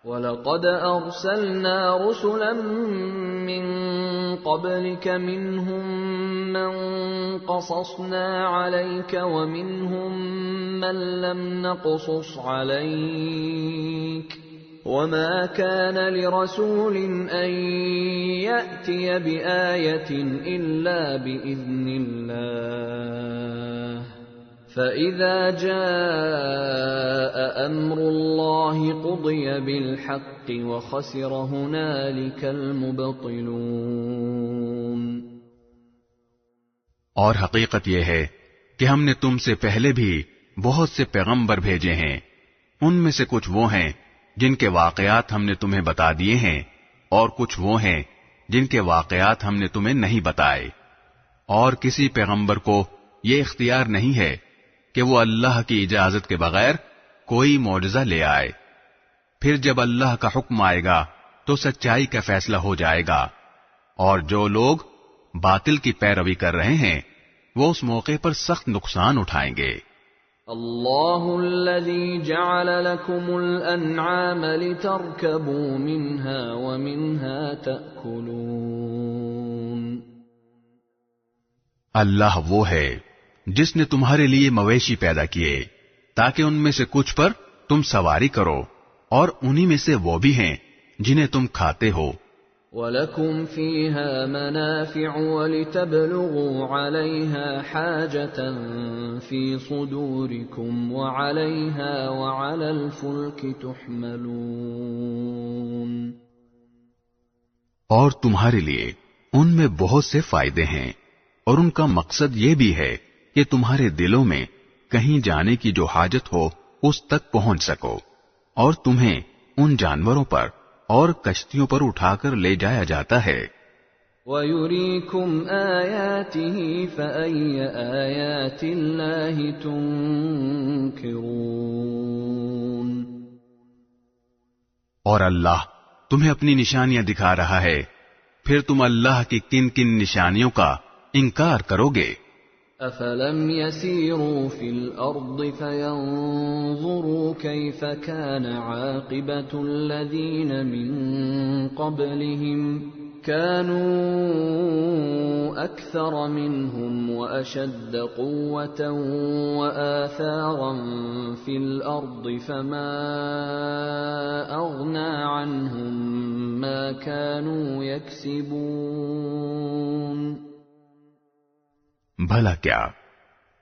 وَلَقَدْ أَرْسَلْنَا رُسُلًا مِّن قَبْلِكَ مِنْهُم مَّن قَصَصْنَا عَلَيْكَ وَمِنْهُم مَّن لَّمْ نَقْصُصْ عَلَيْكَ وَمَا كَانَ لِرَسُولٍ أَن يَأْتِيَ بِآيَةٍ إِلَّا بِإِذْنِ اللَّهِ فَإِذَا جَاءَ أَمْرُ اللَّهِ قُضِيَ بِالْحَقِّ وَخَسِرَ هُنَالِكَ الْمُبْطِلُونَ. اور حقیقت یہ ہے کہ ہم نے تم سے پہلے بھی بہت سے پیغمبر بھیجے ہیں. ان میں سے کچھ وہ ہیں جن کے واقعات ہم نے تمہیں بتا دیے ہیں، اور کچھ وہ ہیں جن کے واقعات ہم نے تمہیں نہیں بتائے. اور کسی پیغمبر کو یہ اختیار نہیں ہے کہ وہ اللہ کی اجازت کے بغیر کوئی معجزہ لے آئے. پھر جب اللہ کا حکم آئے گا تو سچائی کا فیصلہ ہو جائے گا، اور جو لوگ باطل کی پیروی کر رہے ہیں وہ اس موقع پر سخت نقصان اٹھائیں گے. اللہ الذی جعل لکم الانعام لترکبوا منها ومنها تأکلون. اللہ وہ ہے جس نے تمہارے لیے مویشی پیدا کیے تاکہ ان میں سے کچھ پر تم سواری کرو، اور انہی میں سے وہ بھی ہیں جنہیں تم کھاتے ہو. وَلَكُمْ فِيهَا مَنَافِعُ وَلِتَبْلُغُوا عَلَيْهَا حَاجَةً فِي صُدُورِكُمْ وَعَلَيْهَا وَعَلَى الْفُلْكِ تُحْمَلُونَ اور تمہارے لیے ان میں بہت سے فائدے ہیں، اور ان کا مقصد یہ بھی ہے کہ تمہارے دلوں میں کہیں جانے کی جو حاجت ہو اس تک پہنچ سکو، اور تمہیں ان جانوروں پر اور کشتیوں پر اٹھا کر لے جایا جاتا ہے۔ وَيُرِيكُمْ آيَاتِهِ فَأَيَّ آيَاتِ اللَّهِ تُنكِرُونَ اور اللہ تمہیں اپنی نشانیاں دکھا رہا ہے، پھر تم اللہ کی کن کن نشانیوں کا انکار کرو گے؟ أَفَلَمْ يَسِيرُوا فِي الْأَرْضِ فَيَنظُرُوا كَيْفَ كَانَ عَاقِبَةُ الَّذِينَ مِن قَبْلِهِمْ كَانُوا أَكْثَرَ مِنْهُمْ وَأَشَدَّ قُوَّةً وَآثَارًا فِي الْأَرْضِ فَمَا أَغْنَى عَنْهُمْ مَا كَانُوا يَكْسِبُونَ بھلا کیا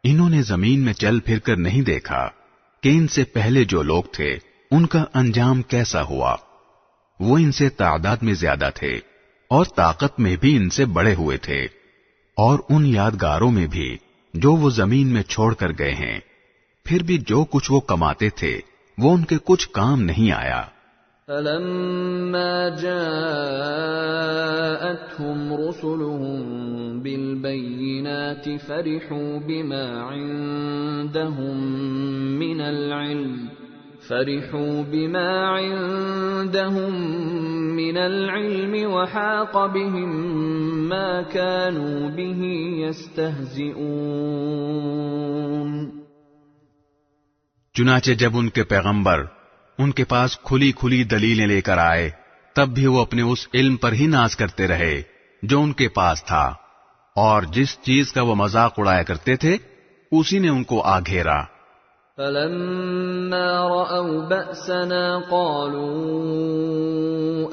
انہوں نے زمین میں چل پھر کر نہیں دیکھا کہ ان سے پہلے جو لوگ تھے ان کا انجام کیسا ہوا؟ وہ ان سے تعداد میں زیادہ تھے اور طاقت میں بھی ان سے بڑے ہوئے تھے، اور ان یادگاروں میں بھی جو وہ زمین میں چھوڑ کر گئے ہیں، پھر بھی جو کچھ وہ کماتے تھے وہ ان کے کچھ کام نہیں آیا۔ فَلَمَّا جَاءَتْهُمْ رُسُلُهُم بِالْبَيِّنَاتِ فَرِحُوا بِمَا عِندَهُم مِّنَ الْعِلْمِ وَحَاقَ بِهِم مَّا كَانُوا بِهِ يَسْتَهْزِئُونَ چنانچہ جب ان کے پیغمبر ان کے پاس کھلی کھلی دلیلیں لے کر آئے، تب بھی وہ اپنے اس علم پر ہی ناز کرتے رہے جو ان کے پاس تھا، اور جس چیز کا وہ مذاق اڑایا کرتے تھے اسی نے ان کو آ گھیرا۔ فَلَمَّا رَأَوْا بَأْسَنَا قَالُوا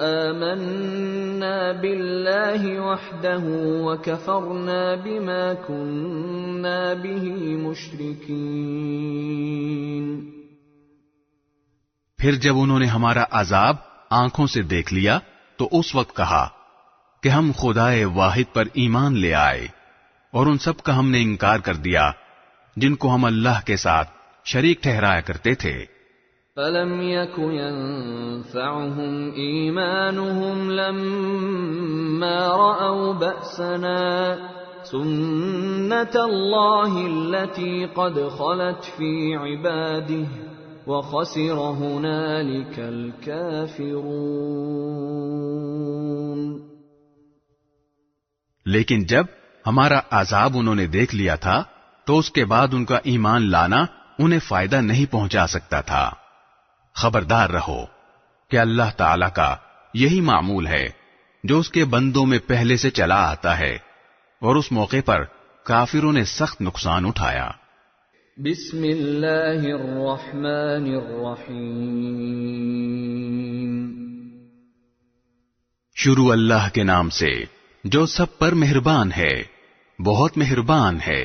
آمَنَّا بِاللَّهِ وَحْدَهُ وَكَفَرْنَا بِمَا كُنَّا بِهِ مُشْرِكِينَ پھر جب انہوں نے ہمارا عذاب آنکھوں سے دیکھ لیا تو اس وقت کہا کہ ہم خدائے واحد پر ایمان لے آئے، اور ان سب کا ہم نے انکار کر دیا جن کو ہم اللہ کے ساتھ شریک ٹھہرایا کرتے تھے۔ فَلَمْ يَكُ يَنفَعُهُمْ إِيمَانُهُمْ لَمَّا رَأَوْا بَأْسَنَا سُنَّةَ اللَّهِ الَّتِي قَدْ خَلَتْ فِي عِبَادِهِ وَخَسِرَ هُنَالِكَ الْكَافِرُونَ لیکن جب ہمارا عذاب انہوں نے دیکھ لیا تھا تو اس کے بعد ان کا ایمان لانا انہیں فائدہ نہیں پہنچا سکتا تھا۔ خبردار رہو کہ اللہ تعالی کا یہی معمول ہے جو اس کے بندوں میں پہلے سے چلا آتا ہے، اور اس موقع پر کافروں نے سخت نقصان اٹھایا۔ بسم اللہ الرحمن الرحیم شروع اللہ کے نام سے جو سب پر مہربان ہے، بہت مہربان ہے۔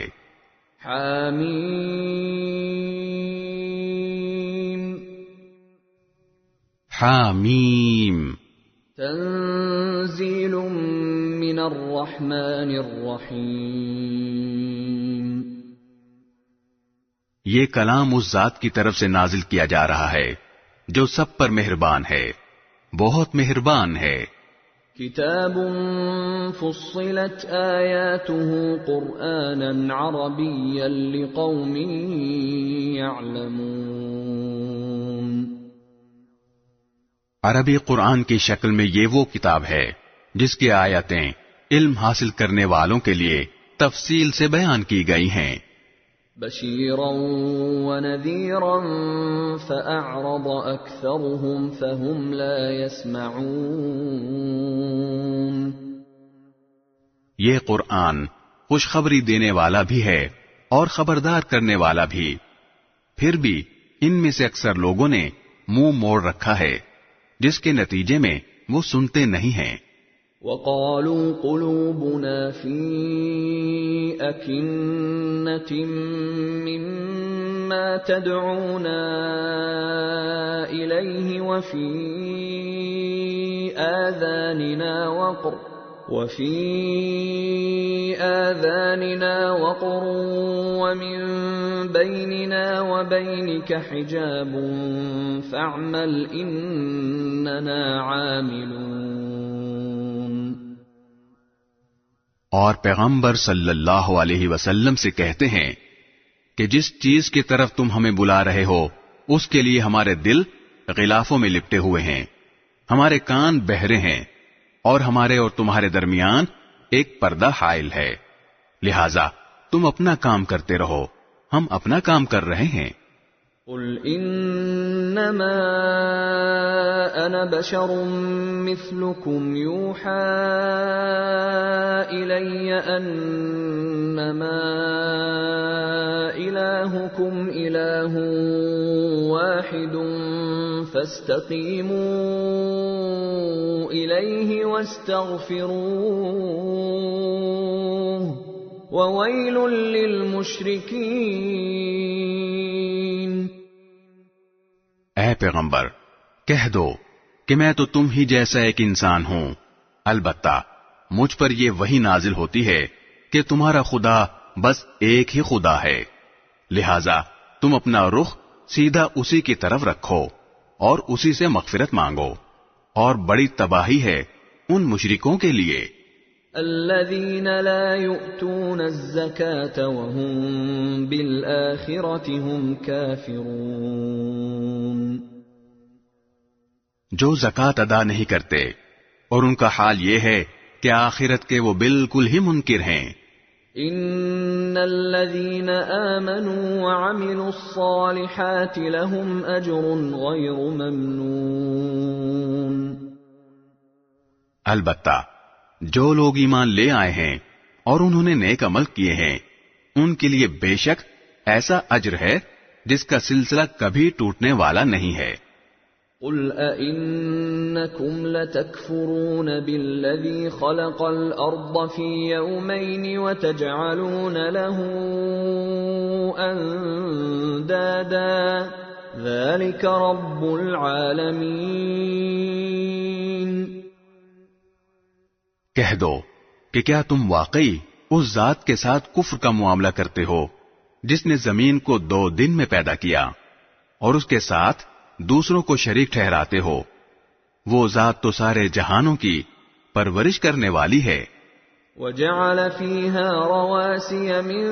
حامیم حامیم تنزیل من الرحمن الرحیم یہ کلام اس ذات کی طرف سے نازل کیا جا رہا ہے جو سب پر مہربان ہے، بہت مہربان ہے۔ کتاب فصلت آیاته قرآنا عربیا لقوم یعلمون عربی قرآن کی شکل میں یہ وہ کتاب ہے جس کی آیتیں علم حاصل کرنے والوں کے لیے تفصیل سے بیان کی گئی ہیں۔ بشیرا ونذیرا فأعرض اکثرهم فهم لا يسمعون یہ قرآن خوشخبری دینے والا بھی ہے اور خبردار کرنے والا بھی، پھر بھی ان میں سے اکثر لوگوں نے منہ موڑ رکھا ہے، جس کے نتیجے میں وہ سنتے نہیں ہیں۔ وقالوا قلوبنا في أكنة مما تدعونا إليه وفي آذاننا وقر ومن بيننا وبينك حجاب فاعمل إننا عاملون۔ اور پیغمبر صلی اللہ علیہ وسلم سے کہتے ہیں کہ جس چیز کی طرف تم ہمیں بلا رہے ہو اس کے لیے ہمارے دل غلافوں میں لپٹے ہوئے ہیں، ہمارے کان بہرے ہیں، اور ہمارے اور تمہارے درمیان ایک پردہ حائل ہے، لہذا تم اپنا کام کرتے رہو، ہم اپنا کام کر رہے ہیں۔ قل انما انا بشر مثلكم يوحى الي انما الهكم اله واحد فاستقيموا اليه واستغفروه وويل للمشركين۔ اے پیغمبر کہہ دو کہ میں تو تم ہی جیسا ایک انسان ہوں، البتہ مجھ پر یہ وحی نازل ہوتی ہے کہ تمہارا خدا بس ایک ہی خدا ہے، لہذا تم اپنا رخ سیدھا اسی کی طرف رکھو اور اسی سے مغفرت مانگو، اور بڑی تباہی ہے ان مشرکوں کے لیے۔ الذين لا يؤتون الزكاة وهم بالآخرة هم كافرون۔ جو زکوٰۃ ادا نہیں کرتے اور ان کا حال یہ ہے کہ آخرت کے وہ بالکل ہی منکر ہیں۔ ان الذين آمنوا وعملوا الصالحات لهم اجر غير ممنون۔ البتہ جو لوگ ایمان لے آئے ہیں اور انہوں نے نیک عمل کیے ہیں ان کے لیے بے شک ایسا اجر ہے جس کا سلسلہ کبھی ٹوٹنے والا نہیں ہے۔ قل أئنكم لتكفرون بالذي خلق الأرض في يومين وتجعلون له أندادا ذلك رب العالمين۔ کہہ دو کہ کیا تم واقعی اس ذات کے ساتھ کفر کا معاملہ کرتے ہو جس نے زمین کو 2 دن میں پیدا کیا اور اس کے ساتھ دوسروں کو شریک ٹھہراتے ہو؟ وہ ذات تو سارے جہانوں کی پرورش کرنے والی ہے۔ وَجَعَلَ فِيهَا رَوَاسِيَ مِن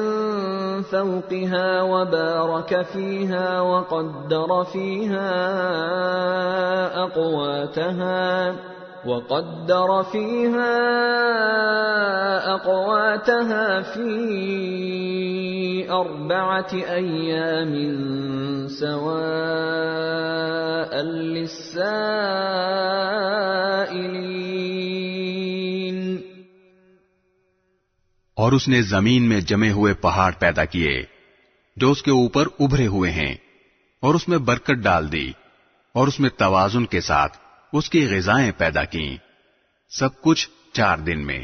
فَوْقِهَا وَبَارَكَ فِيهَا وَقَدَّرَ فِيهَا أَقْوَاتَهَا فِي 4 أَيَّامٍ سَوَاءً لِلسَّائِلِينَ۔ اور اس نے زمین میں جمے ہوئے پہاڑ پیدا کیے جو اس کے اوپر ابھرے ہوئے ہیں، اور اس میں برکت ڈال دی، اور اس میں توازن کے ساتھ اس کی غذائیں پیدا کیں، سب کچھ 4 دن میں،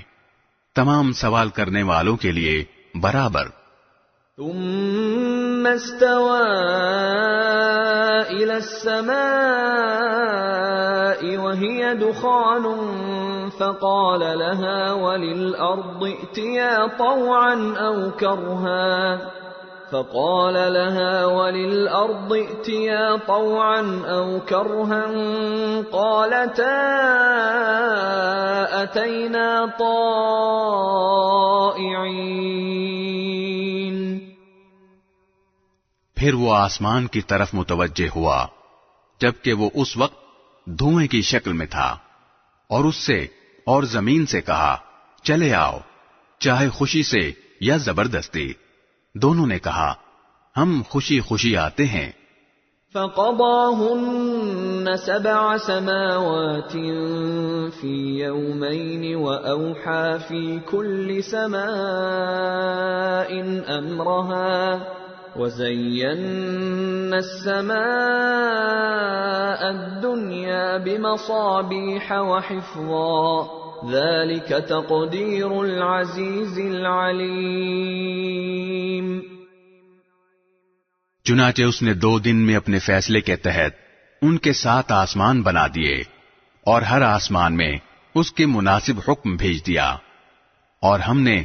تمام سوال کرنے والوں کے لیے برابر۔ ثم استوى إلى السماء وهي دخان فقال لها وللأرض ائتيا طوعا أو كرها قالتا أتينا طائعين۔ پھر وہ آسمان کی طرف متوجہ ہوا جبکہ وہ اس وقت دھوئیں کی شکل میں تھا، اور اس سے اور زمین سے کہا چلے آؤ، چاہے خوشی سے یا زبردستی۔ دونوں نے کہا ہم خوشی خوشی آتے ہیں۔ فَقَضَاهُنَّ 7 سَمَاوَاتٍ فِي يَوْمَيْنِ وَأَوْحَى فِي كُلِّ سَمَاءٍ أَمْرَهَا وَزَيَّنَّا السَّمَاءَ الدُّنْيَا بِمَصَابِيحَ وَحِفْظًا ذلك تقدیر العزیز العلیم۔ چنانچہ اس نے 2 دن میں اپنے فیصلے کے تحت ان کے 7 آسمان بنا دیے اور ہر آسمان میں اس کے مناسب حکم بھیج دیا، اور ہم نے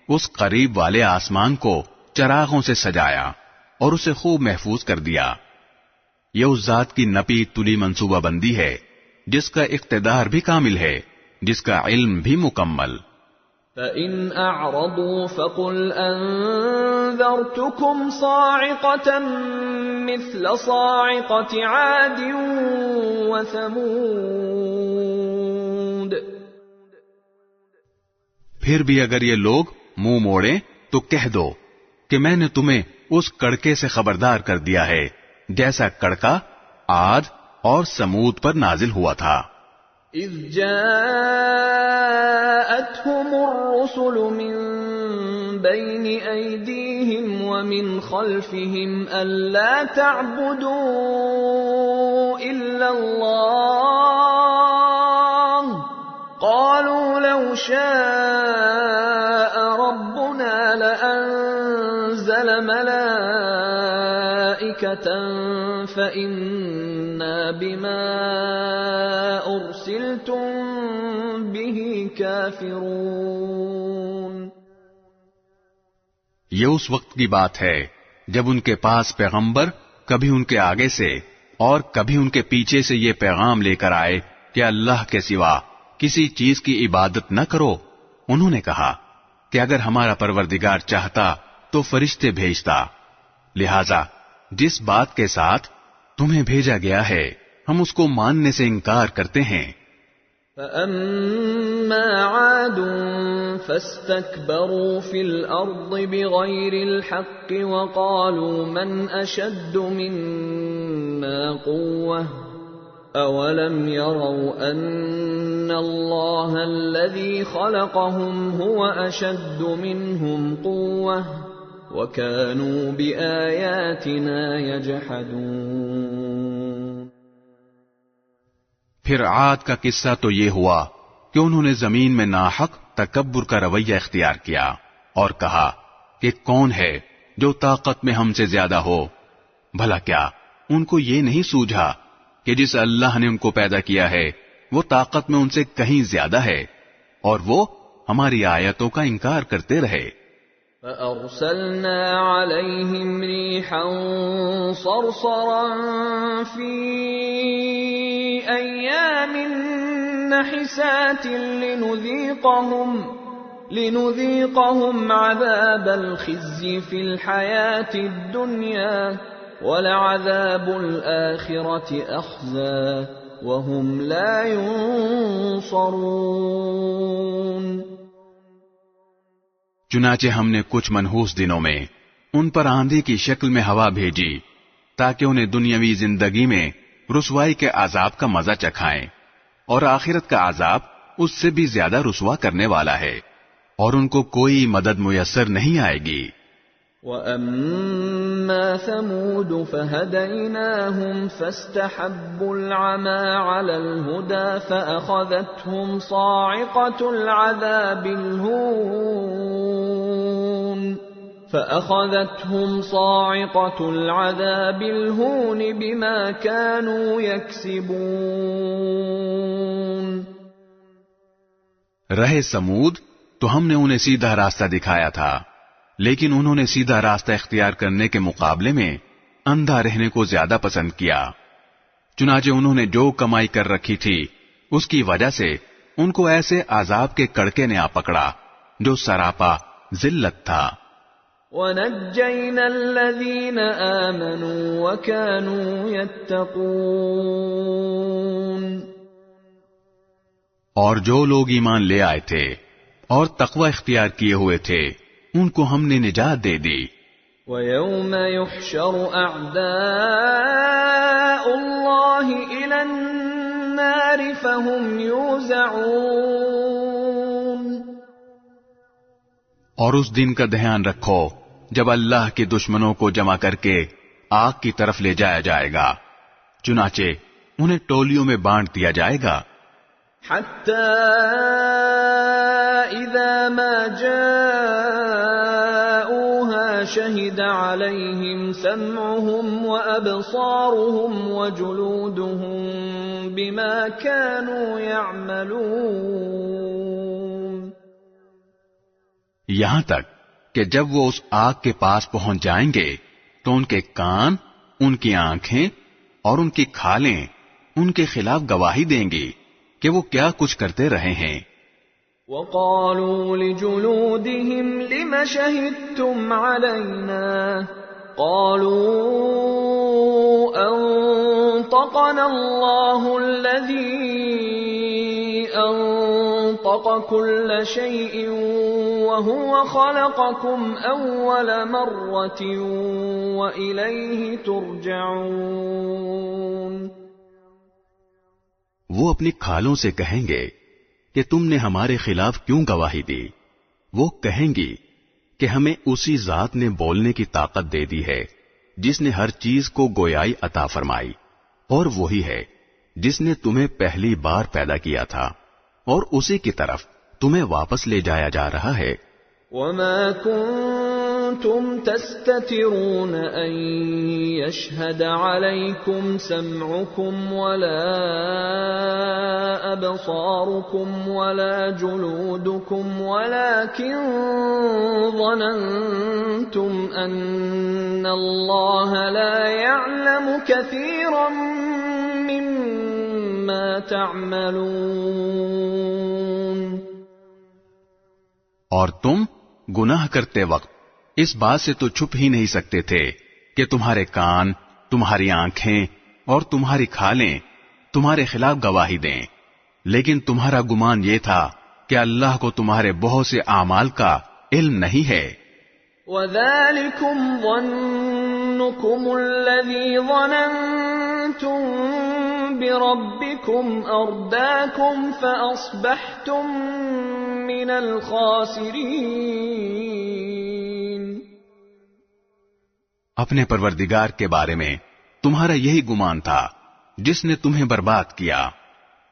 اس قریب والے آسمان کو چراغوں سے سجایا اور اسے خوب محفوظ کر دیا۔ یہ اس ذات کی نپی تلی منصوبہ بندی ہے جس کا اقتدار بھی کامل ہے، جس کا علم بھی مکمل۔ فَإِنْ أَعْرَضُوا فَقُلْ أَنذَرْتُكُمْ صَاعِقَةً مِثْلَ صَاعِقَةِ عَادٍ وَثَمُودَ۔ پھر بھی اگر یہ لوگ منہ موڑیں تو کہہ دو کہ میں نے تمہیں اس کڑکے سے خبردار کر دیا ہے جیسا کڑکا عاد اور سمود پر نازل ہوا تھا۔ اذ جاءتهم الرسل من بين ايديهم ومن خلفهم الا تعبدوا الا الله قالوا لو شاء ربنا لأنزل ملائكة فإنا بما أرسلتم به كافرون۔ یہ اس وقت کی بات ہے جب ان کے پاس پیغمبر کبھی ان کے آگے سے اور کبھی ان کے پیچھے سے یہ پیغام لے کر آئے کہ اللہ کے سوا کسی چیز کی عبادت نہ کرو۔ انہوں نے کہا کہ اگر ہمارا پروردگار چاہتا تو فرشتے بھیجتا، لہذا جس بات کے ساتھ تمہیں بھیجا گیا ہے ہم اس کو ماننے سے انکار کرتے ہیں۔ فَأَمَّا عَادٌ فَاسْتَكْبَرُوا فِي الْأَرْضِ بِغَيْرِ الْحَقِّ وَقَالُوا مَنْ أَشَدُّ مِنَّا قُوَّةً أَوَلَمْ يَرَوْا أَنَّ اللَّهَ الَّذِي خَلَقَهُمْ هُوَ أَشَدُّ مِنْهُمْ قُوَّةً وَكَانُوا بِآيَاتِنَا يَجْحَدُونَ۔ پھر عاد کا قصہ تو یہ ہوا کہ انہوں نے زمین میں ناحق تکبر کا رویہ اختیار کیا اور کہا کہ کون ہے جو طاقت میں ہم سے زیادہ ہو۔ بھلا کیا ان کو یہ نہیں سوجھا کہ جس اللہ نے ان کو پیدا کیا ہے وہ طاقت میں ان سے کہیں زیادہ ہے، اور وہ ہماری آیتوں کا انکار کرتے رہے۔ فَأَرْسَلْنَا عَلَيْهِمْ رِيحًا صَرْصَرًا فِي أَيَّامٍ نَحِسَاتٍ لِنُذِيقَهُمْ عَذَابَ الْخِزْيِ فِي الْحَيَاةِ الدُّنْيَا وَلَعَذَابُ الْآخِرَةِ أَخْزَىٰ وَهُمْ لَا يُنصَرُونَ۔ چنانچہ ہم نے کچھ منحوس دنوں میں ان پر آندھی کی شکل میں ہوا بھیجی تاکہ انہیں دنیاوی زندگی میں رسوائی کے عذاب کا مزہ چکھائیں، اور آخرت کا عذاب اس سے بھی زیادہ رسوا کرنے والا ہے، اور ان کو کوئی مدد میسر نہیں آئے گی۔ وَأَمَّا ثَمُودُ فَهَدَيْنَاهُمْ فَاسْتَحَبُّوا الْعَمَى عَلَى الْهُدَى فَأَخَذَتْهُمْ صَاعِقَةُ الْعَذَابِ الْهُونِ بِمَا كَانُوا يَكْسِبُونَ۔ رہے سمود تو ہم نے انہیں سیدھا راستہ دکھایا تھا، لیکن انہوں نے سیدھا راستہ اختیار کرنے کے مقابلے میں اندھا رہنے کو زیادہ پسند کیا۔ چنانچہ انہوں نے جو کمائی کر رکھی تھی اس کی وجہ سے ان کو ایسے عذاب کے کڑکے نے آ پکڑا جو سراپا ذلت تھا۔ وَنَجَّيْنَا الَّذِينَ آمَنُوا وَكَانُوا يَتَّقُونَ۔ اور جو لوگ ایمان لے آئے تھے اور تقوی اختیار کیے ہوئے تھے ان کو ہم نے نجات دے دی۔ وَيَوْمَ يُحْشَرُ أَعْدَاءُ اللَّهِ إِلَى النَّارِ فَهُمْ يُوزَعُونَ۔ اور اس دن کا دھیان رکھو جب اللہ کے دشمنوں کو جمع کر کے آگ کی طرف لے جایا جائے گا، چنانچہ انہیں ٹولیوں میں بانٹ دیا جائے گا۔ حتى إذا ما جاءوها شهد عليهم سمعهم وأبصارهم وجلودهم بما كانوا يعملون. یہاں تک کہ جب وہ اس آگ کے پاس پہنچ جائیں گے تو ان کے کان، ان کی آنکھیں اور ان کی کھالیں ان کے خلاف گواہی دیں گی کہ وہ کیا کچھ کرتے رہے ہیں. وَقَالُوا لِجُلُودِهِمْ لِمَ شَهِدتُّمْ عَلَيْنَا قَالُوا أَنطَقَنَا اللَّهُ الَّذِي أَنطَقَ كُلَّ شَيْءٍ وَهُوَ خَلَقَكُمْ أَوَّلَ مَرَّةٍ وَإِلَيْهِ تُرْجَعُونَ. وہ اپنی کھالوں سے کہیں گے کہ تم نے ہمارے خلاف کیوں گواہی دی؟ وہ کہیں گی کہ ہمیں اسی ذات نے بولنے کی طاقت دے دی ہے جس نے ہر چیز کو گویائی عطا فرمائی، اور وہی ہے جس نے تمہیں پہلی بار پیدا کیا تھا اور اسی کی طرف تمہیں واپس لے جایا جا رہا ہے. وَمَا كُنتُمْ تَسْتَتِرُونَ أَن يَشْهَدَ عَلَيْكُمْ سَمْعُكُمْ وَلَا أَبْصَارُكُمْ وَلَا جُلُودُكُمْ وَلَكِنْ ظَنَنْتُمْ أَنَّ اللَّهَ لَا يَعْلَمُ كَثِيرًا مِّمَّا تَعْمَلُونَ. اور تم گناہ کرتے وقت اس بات سے تو چھپ ہی نہیں سکتے تھے کہ تمہارے کان، تمہاری آنکھیں اور تمہاری کھالیں تمہارے خلاف گواہی دیں، لیکن تمہارا گمان یہ تھا کہ اللہ کو تمہارے بہت سے اعمال کا علم نہیں ہے. وَذَلِكُمْ ظَنُّكُمُ الَّذِي ظَنَنْتُمْ بِرَبِّكُمْ أَرْدَاكُمْ فَأَصْبَحْتُمْ مِنَ الْخَاسِرِينَ. اپنے پروردگار کے بارے میں تمہارا یہی گمان تھا جس نے تمہیں برباد کیا،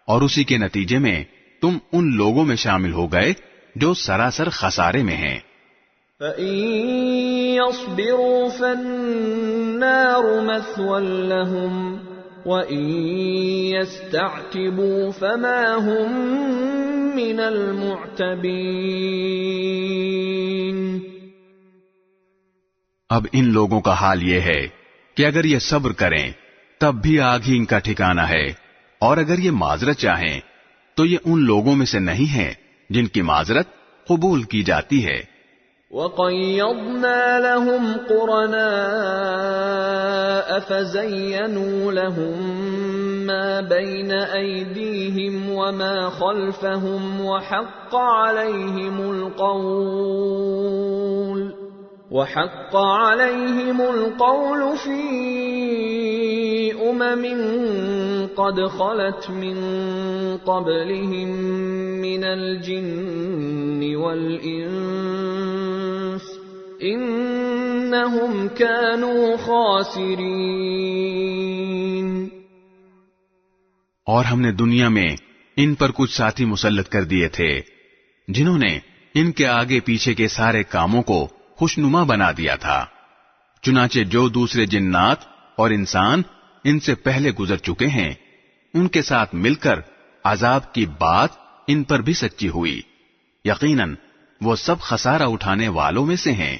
اور اسی کے نتیجے میں تم ان لوگوں میں شامل ہو گئے جو سراسر خسارے میں ہیں. فَإِن يَصْبِرُوا فَالنَّارُ مَثْوًى لَهُمْ وَإِن يَسْتَعْتِبُوا فَمَا هُمْ مِنَ الْمُعْتَبِينَ. اب ان لوگوں کا حال یہ ہے کہ اگر یہ صبر کریں تب بھی آگ ہی ان کا ٹھکانہ ہے، اور اگر یہ معذرت چاہیں تو یہ ان لوگوں میں سے نہیں ہیں جن کی معذرت قبول کی جاتی ہے. وَقَيَّضْنَا لَهُمْ قُرَنَاءَ فَزَيَّنُوا لَهُم مَّا بَيْنَ أَيْدِيهِمْ وَمَا خَلْفَهُمْ وَحَقَّ عَلَيْهِمُ الْقَوْلُ فِي أُمَمٍ قَدْ خَلَتْ مِن قَبْلِهِم مِّنَ الْجِنِّ وَالْإِنسِ إِنَّهُمْ كَانُوا خَاسِرِينَ. اور ہم نے دنیا میں ان پر کچھ ساتھی مسلط کر دیے تھے جنہوں نے ان کے آگے پیچھے کے سارے کاموں کو خوشنما بنا دیا تھا. چنانچہ جو دوسرے جنات اور انسان ان سے پہلے گزر چکے ہیں ان کے ساتھ مل کر عذاب کی بات ان پر بھی سچی ہوئی. یقیناً وہ سب خسارہ اٹھانے والوں میں سے ہیں.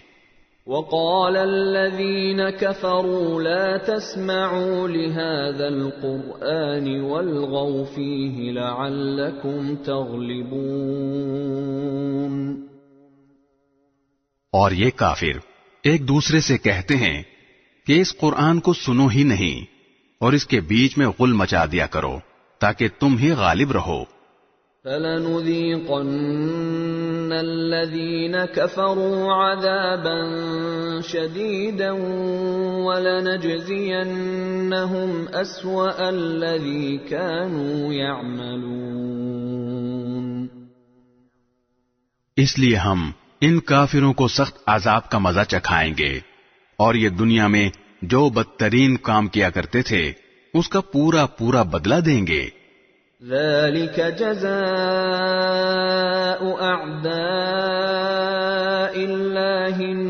وَقَالَ الَّذِينَ كَفَرُوا لَا تَسْمَعُوا لِهَذَا الْقُرْآنِ وَالْغَوْا فِيهِ لَعَلَّكُمْ تَغْلِبُونَ. اور یہ کافر ایک دوسرے سے کہتے ہیں کہ اس قرآن کو سنو ہی نہیں اور اس کے بیچ میں غل مچا دیا کرو تاکہ تم ہی غالب رہو. فَلَنُذِيقَنَّ الَّذِينَ كَفَرُوا عَذَابًا شَدِيدًا وَلَنَجْزِيَنَّهُمْ أَسْوَأَ الَّذِي كَانُوا يَعْمَلُونَ. اس لیے ہم ان کافروں کو سخت عذاب کا مزہ چکھائیں گے اور یہ دنیا میں جو بدترین کام کیا کرتے تھے اس کا پورا پورا بدلہ دیں گے. ذلك جزاء أعداء الله النار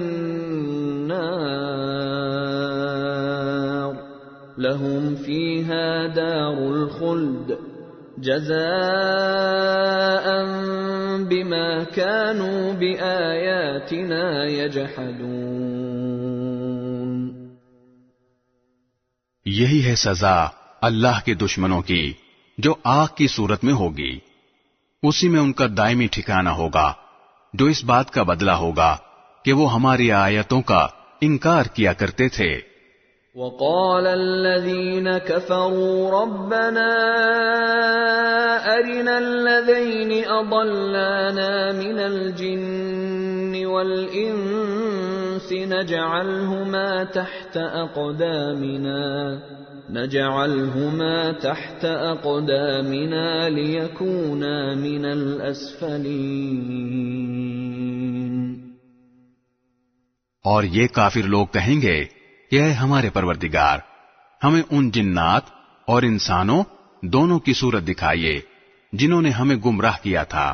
لهم فيها دار الخلد جزاء بما كانوا بآياتنا يجحدون. یہی ہے سزا اللہ کے دشمنوں کی جو آگ کی صورت میں ہوگی، اسی میں ان کا دائمی ٹھکانہ ہوگا، جو اس بات کا بدلہ ہوگا کہ وہ ہماری آیتوں کا انکار کیا کرتے تھے. وقال الذين كفروا ربنا أرنا الذين أضلانا من الجن والإنس نجعلهما تحت أقدامنا ليكونا من الأسفلين. اور یہ کافر لوگ کہیں گے کہ اے ہمارے پروردگار، ہمیں ان جنات اور انسانوں دونوں کی صورت دکھائیے جنہوں نے ہمیں گمراہ کیا تھا،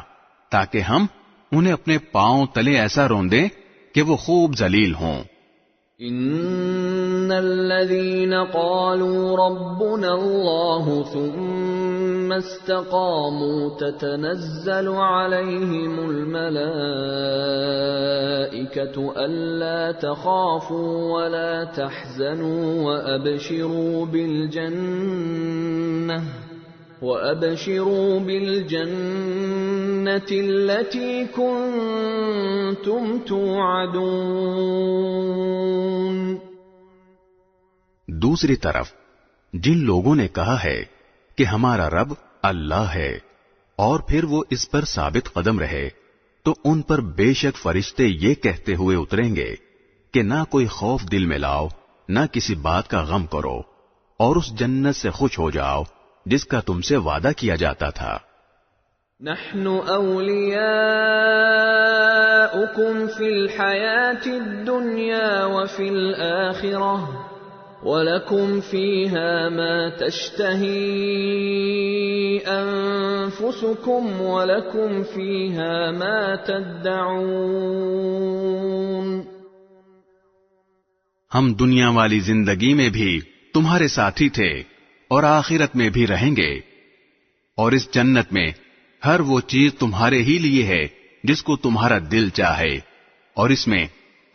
تاکہ ہم انہیں اپنے پاؤں تلے ایسا روندیں کہ وہ خوب ذلیل ہوں. ان الذين قالوا ربنا الله ثم استقاموا تتنزل عليهم الملائكة ألا تخافوا ولا تحزنوا وأبشروا بالجنة التي كنتم توعدون. دوسری طرف جن لوگوں نے کہا ہے کہ ہمارا رب اللہ ہے اور پھر وہ اس پر ثابت قدم رہے، تو ان پر بے شک فرشتے یہ کہتے ہوئے اتریں گے کہ نہ کوئی خوف دل میں لاؤ، نہ کسی بات کا غم کرو، اور اس جنت سے خوش ہو جاؤ جس کا تم سے وعدہ کیا جاتا تھا. نحن اولیاؤکم فی الحیاة الدنیا وفی الآخرہ وَلَكُمْ فِيهَا مَا تَشْتَهِي أَنفُسُكُمْ وَلَكُمْ فِيهَا مَا تَدَّعُونَ. ہم دنیا والی زندگی میں بھی تمہارے ساتھی تھے اور آخرت میں بھی رہیں گے، اور اس جنت میں ہر وہ چیز تمہارے ہی لیے ہے جس کو تمہارا دل چاہے، اور اس میں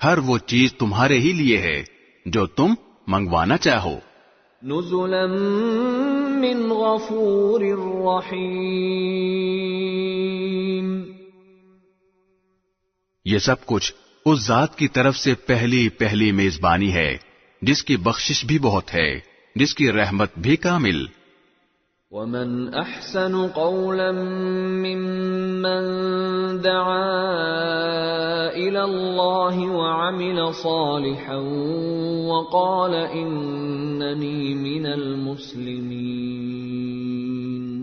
ہر وہ چیز تمہارے ہی لیے ہے جو تم منگوانا چاہو. نزلا من غفور رحیم. یہ سب کچھ اس ذات کی طرف سے پہلی میزبانی ہے جس کی بخشش بھی بہت ہے، جس کی رحمت بھی کامل. ومن احسن قولا ممن دعا الى اللہ وعمل صالحا وقال اننی من المسلمین.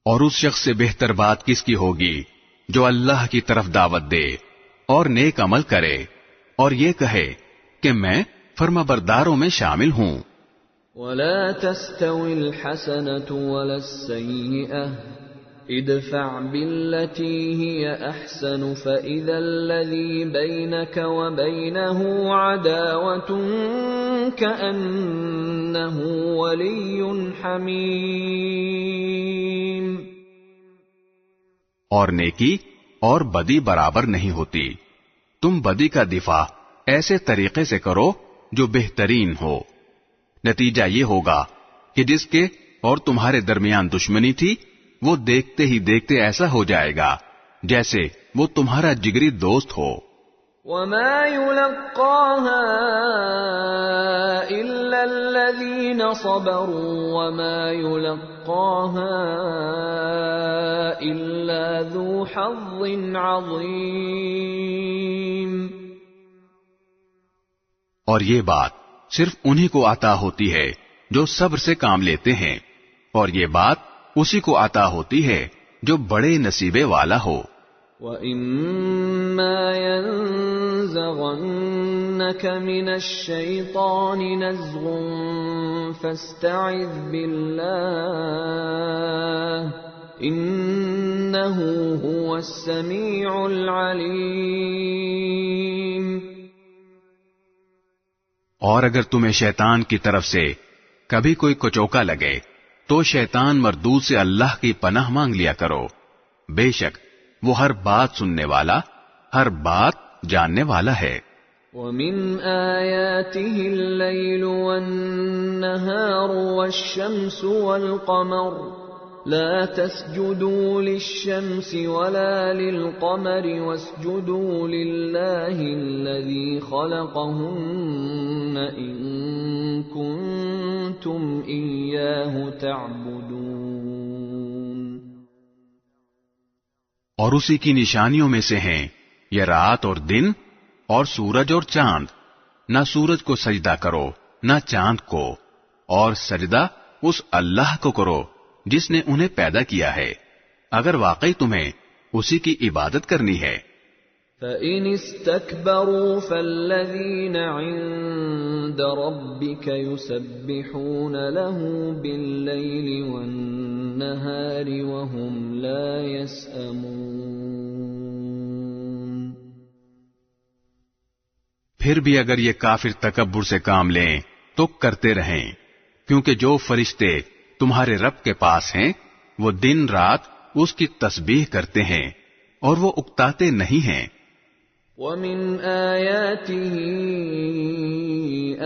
اور اس شخص سے بہتر بات کس کی ہوگی جو اللہ کی طرف دعوت دے اور نیک عمل کرے اور یہ کہے کہ میں فرمانبرداروں میں شامل ہوں. ولا تستوي الحسنة ولا السيئة ادفع بالتي هي أحسن فإذا الذي بينك وبينه عداوة كأنه ولي حميم. اور نیکی اور بدی برابر نہیں ہوتی، تم بدی کا دفاع ایسے طریقے سے کرو جو بہترین ہو. نتیجہ یہ ہوگا کہ جس کے اور تمہارے درمیان دشمنی تھی وہ دیکھتے ہی دیکھتے ایسا ہو جائے گا جیسے وہ تمہارا جگری دوست ہو. وما يلقاها إلا الذين صبروا وما يلقاها إلا ذو حظ عظيم. اور یہ بات صرف انہی کو عطا ہوتی ہے جو صبر سے کام لیتے ہیں، اور یہ بات اسی کو عطا ہوتی ہے جو بڑے نصیبے والا ہو. وَإِمَّا يَنزَغَنَّكَ مِنَ الشَّيْطَانِ نَزْغٌ فَاسْتَعِذْ بِاللَّهِ إِنَّهُ هُوَ السَّمِيعُ الْعَلِيمُ۔ اور اگر تمہیں شیطان کی طرف سے کبھی کوئی کچوکا لگے تو شیطان مردود سے اللہ کی پناہ مانگ لیا کرو، بے شک وہ ہر بات سننے والا، ہر بات جاننے والا ہے۔ وَمِنْ آيَاتِهِ اللَّيْلُ وَالنَّهَارُ وَالشَّمْسُ وَالْقَمَرُ لَا تَسْجُدُوا لِلشَّمْسِ وَلَا لِلْقَمَرِ وَاسْجُدُوا لِلَّهِ الَّذِي خَلَقَهُنَّ إِن كُنتُمْ إِيَّاهُ تَعْبُدُونَ۔ اور اسی کی نشانیوں میں سے ہیں یہ رات اور دن اور سورج اور چاند، نہ سورج کو سجدہ کرو نہ چاند کو، اور سجدہ اس اللہ کو کرو جس نے انہیں پیدا کیا ہے، اگر واقعی تمہیں اسی کی عبادت کرنی ہے۔ فَإِنِ اسْتَكْبَرُوا فَالَّذِينَ عِندَ رَبِّكَ يُسَبِّحُونَ لَهُ بِاللَّيْلِ وَالنَّهَارِ وَهُمْ لَا يَسْأَمُونَ۔ پھر بھی اگر یہ کافر تکبر سے کام لیں تو کرتے رہیں، کیونکہ جو فرشتے تمہارے رب کے پاس ہیں وہ دن رات اس کی تسبیح کرتے ہیں اور وہ اکتاتے نہیں ہیں۔ وَمِنْ آيَاتِهِ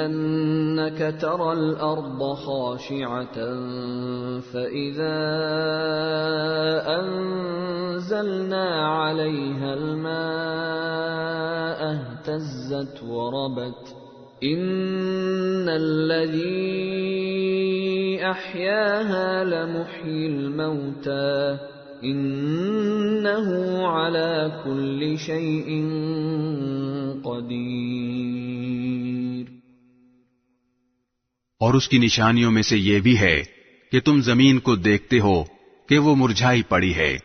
أَنَّكَ تَرَى الْأَرْضَ خَاشِعَةً فَإِذَا أَنزَلْنَا عَلَيْهَا الْمَاءَ اهْتَزَّتْ وَرَبَتْ إِنَّ الَّذِي أَحْيَاهَا لَمُحْيِي الْمَوْتَى إِنَّهُ عَلَى كُلِّ شَيْءٍ قَدِيرٌ۔ اور اس کی نشانیوں میں سے یہ بھی ہے کہ تم زمین کو دیکھتے ہو کہ وہ مرجھائی پڑی ہے،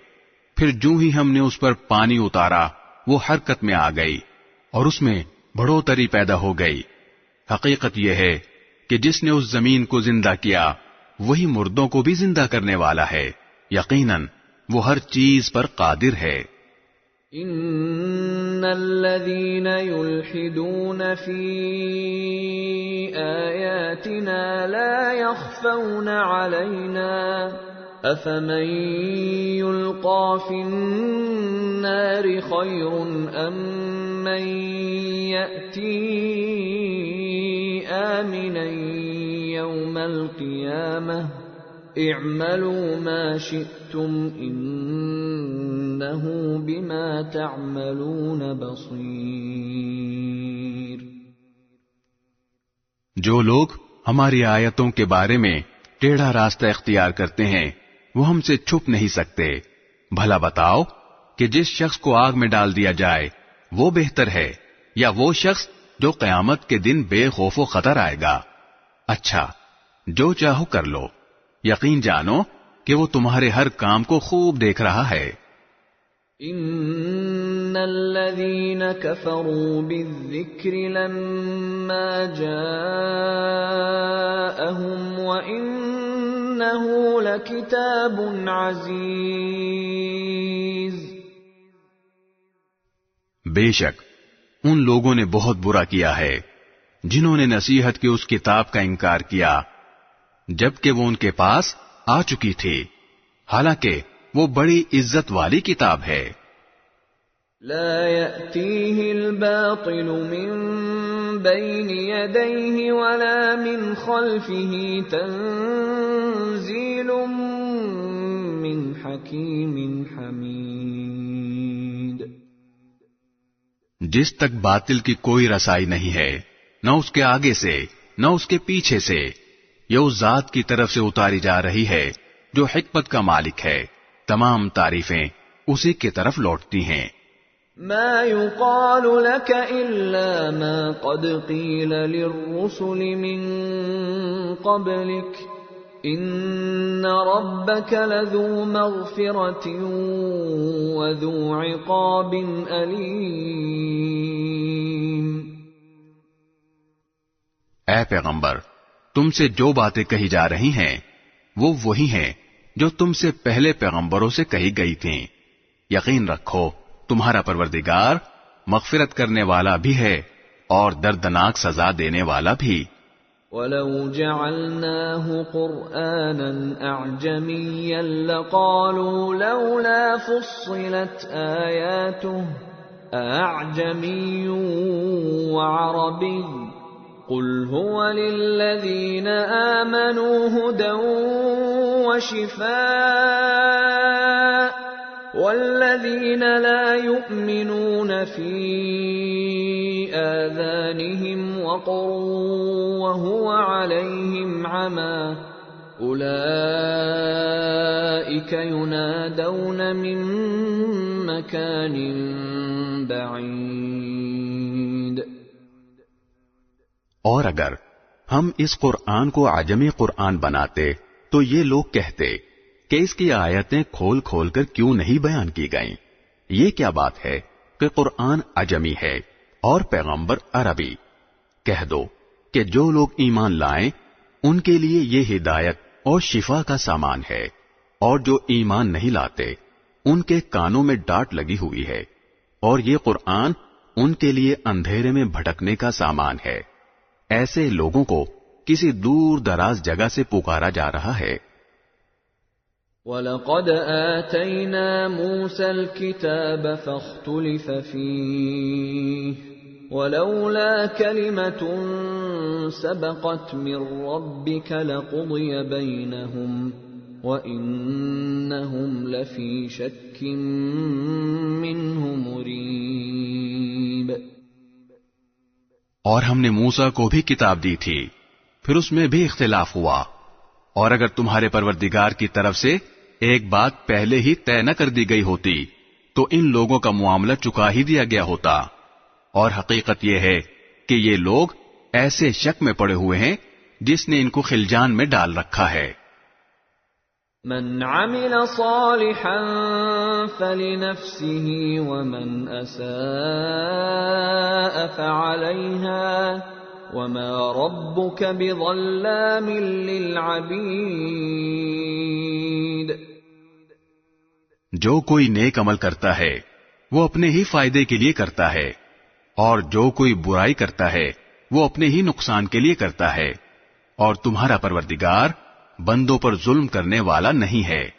پھر جوں ہی ہم نے اس پر پانی اتارا وہ حرکت میں آ گئی اور اس میں بڑھوتری پیدا ہو گئی۔ حقیقت یہ ہے کہ جس نے اس زمین کو زندہ کیا وہی مردوں کو بھی زندہ کرنے والا ہے، یقیناً وہ ہر چیز پر قادر ہے۔ ان الذين يلحدون في آياتنا لا يخفون علينا افمن يلقى في النار خير ام من يأتي آمنا يوم القيامة اعملوا ما شئتم انه بما تعملون بصیر۔ جو لوگ ہماری آیتوں کے بارے میں ٹیڑھا راستہ اختیار کرتے ہیں وہ ہم سے چھپ نہیں سکتے۔ بھلا بتاؤ کہ جس شخص کو آگ میں ڈال دیا جائے وہ بہتر ہے یا وہ شخص جو قیامت کے دن بے خوف و خطر آئے گا؟ اچھا، جو چاہو کر لو، یقین جانو کہ وہ تمہارے ہر کام کو خوب دیکھ رہا ہے۔ ان الذين كفروا بالذكر لما جاءهم وانه لكتاب عزيز۔ بے شک ان لوگوں نے بہت برا کیا ہے جنہوں نے نصیحت کی اس کتاب کا انکار کیا جبکہ وہ ان کے پاس آ چکی تھی، حالانکہ وہ بڑی عزت والی کتاب ہے۔ لا يأتيه الباطل من بين يديه ولا من خلفه تنزيل من حكيم حميد۔ جس تک باطل کی کوئی رسائی نہیں ہے، نہ اس کے آگے سے نہ اس کے پیچھے سے، یہ اس ذات کی طرف سے اتاری جا رہی ہے جو حکمت کا مالک ہے، تمام تعریفیں اسی کی طرف لوٹتی ہیں۔ ما يقال لك إلا ما قد قيل للرسل من قبلك ان ربك لذو مغفرة وذو عقاب علیم۔ اے پیغمبر، تم سے جو باتیں کہی جا رہی ہیں وہ وہی ہیں جو تم سے پہلے پیغمبروں سے کہی گئی تھیں۔ یقین رکھو تمہارا پروردگار مغفرت کرنے والا بھی ہے اور دردناک سزا دینے والا بھی۔ وَلَوْ جَعَلْنَاهُ قُرْآنًا أَعْجَمِيًّا لَقَالُوا لَوْلَا فُصِّلَتْ آيَاتُهُ أَأَعْجَمِيٌّ وَعَرَبِيٌّ قُلْ هُوَ لِلَّذِينَ آمَنُوا هُدًى وَشِفَاءٌ وَالَّذِينَ لَا يُؤْمِنُونَ فِي آذَانِهِمْ وَقْرٌ وَهُوَ عَلَيْهِمْ عَمًى أُولَئِكَ يُنَادَوْنَ مِن مَّكَانٍ بَعِيدٍ۔ اور اگر ہم اس قرآن کو عجمی قرآن بناتے تو یہ لوگ کہتے کہ اس کی آیتیں کھول کھول کر کیوں نہیں بیان کی گئیں؟ یہ کیا بات ہے کہ قرآن عجمی ہے اور پیغمبر عربی؟ کہہ دو کہ جو لوگ ایمان لائیں ان کے لیے یہ ہدایت اور شفا کا سامان ہے، اور جو ایمان نہیں لاتے ان کے کانوں میں ڈانٹ لگی ہوئی ہے، اور یہ قرآن ان کے لیے اندھیرے میں بھٹکنے کا سامان ہے۔ ایسے لوگوں کو کسی دور دراز جگہ سے پکارا جا رہا ہے۔ وَلَقَدْ آتَيْنَا مُوسَى الْكِتَابَ فَاخْتُلِفَ فِيهِ وَلَوْلَا كَلِمَةٌ سَبَقَتْ مِنْ رَبِّكَ لَقُضِيَ بَيْنَهُمْ وَإِنَّهُمْ لَفِي شَكٍّ مِّنْهُ مُرِيبٍ۔ اور ہم نے موسیٰ کو بھی کتاب دی تھی، پھر اس میں بھی اختلاف ہوا، اور اگر تمہارے پروردگار کی طرف سے ایک بات پہلے ہی طے نہ کر دی گئی ہوتی تو ان لوگوں کا معاملہ چکا ہی دیا گیا ہوتا۔ اور حقیقت یہ ہے کہ یہ لوگ ایسے شک میں پڑے ہوئے ہیں جس نے ان کو خلجان میں ڈال رکھا ہے۔ من عمل صالحا فلنفسه ومن اساء فعليها وما ربك بظلام للعبید۔ جو کوئی نیک عمل کرتا ہے وہ اپنے ہی فائدے کے لیے کرتا ہے، اور جو کوئی برائی کرتا ہے وہ اپنے ہی نقصان کے لیے کرتا ہے، اور تمہارا پروردگار بندوں پر ظلم کرنے والا نہیں ہے۔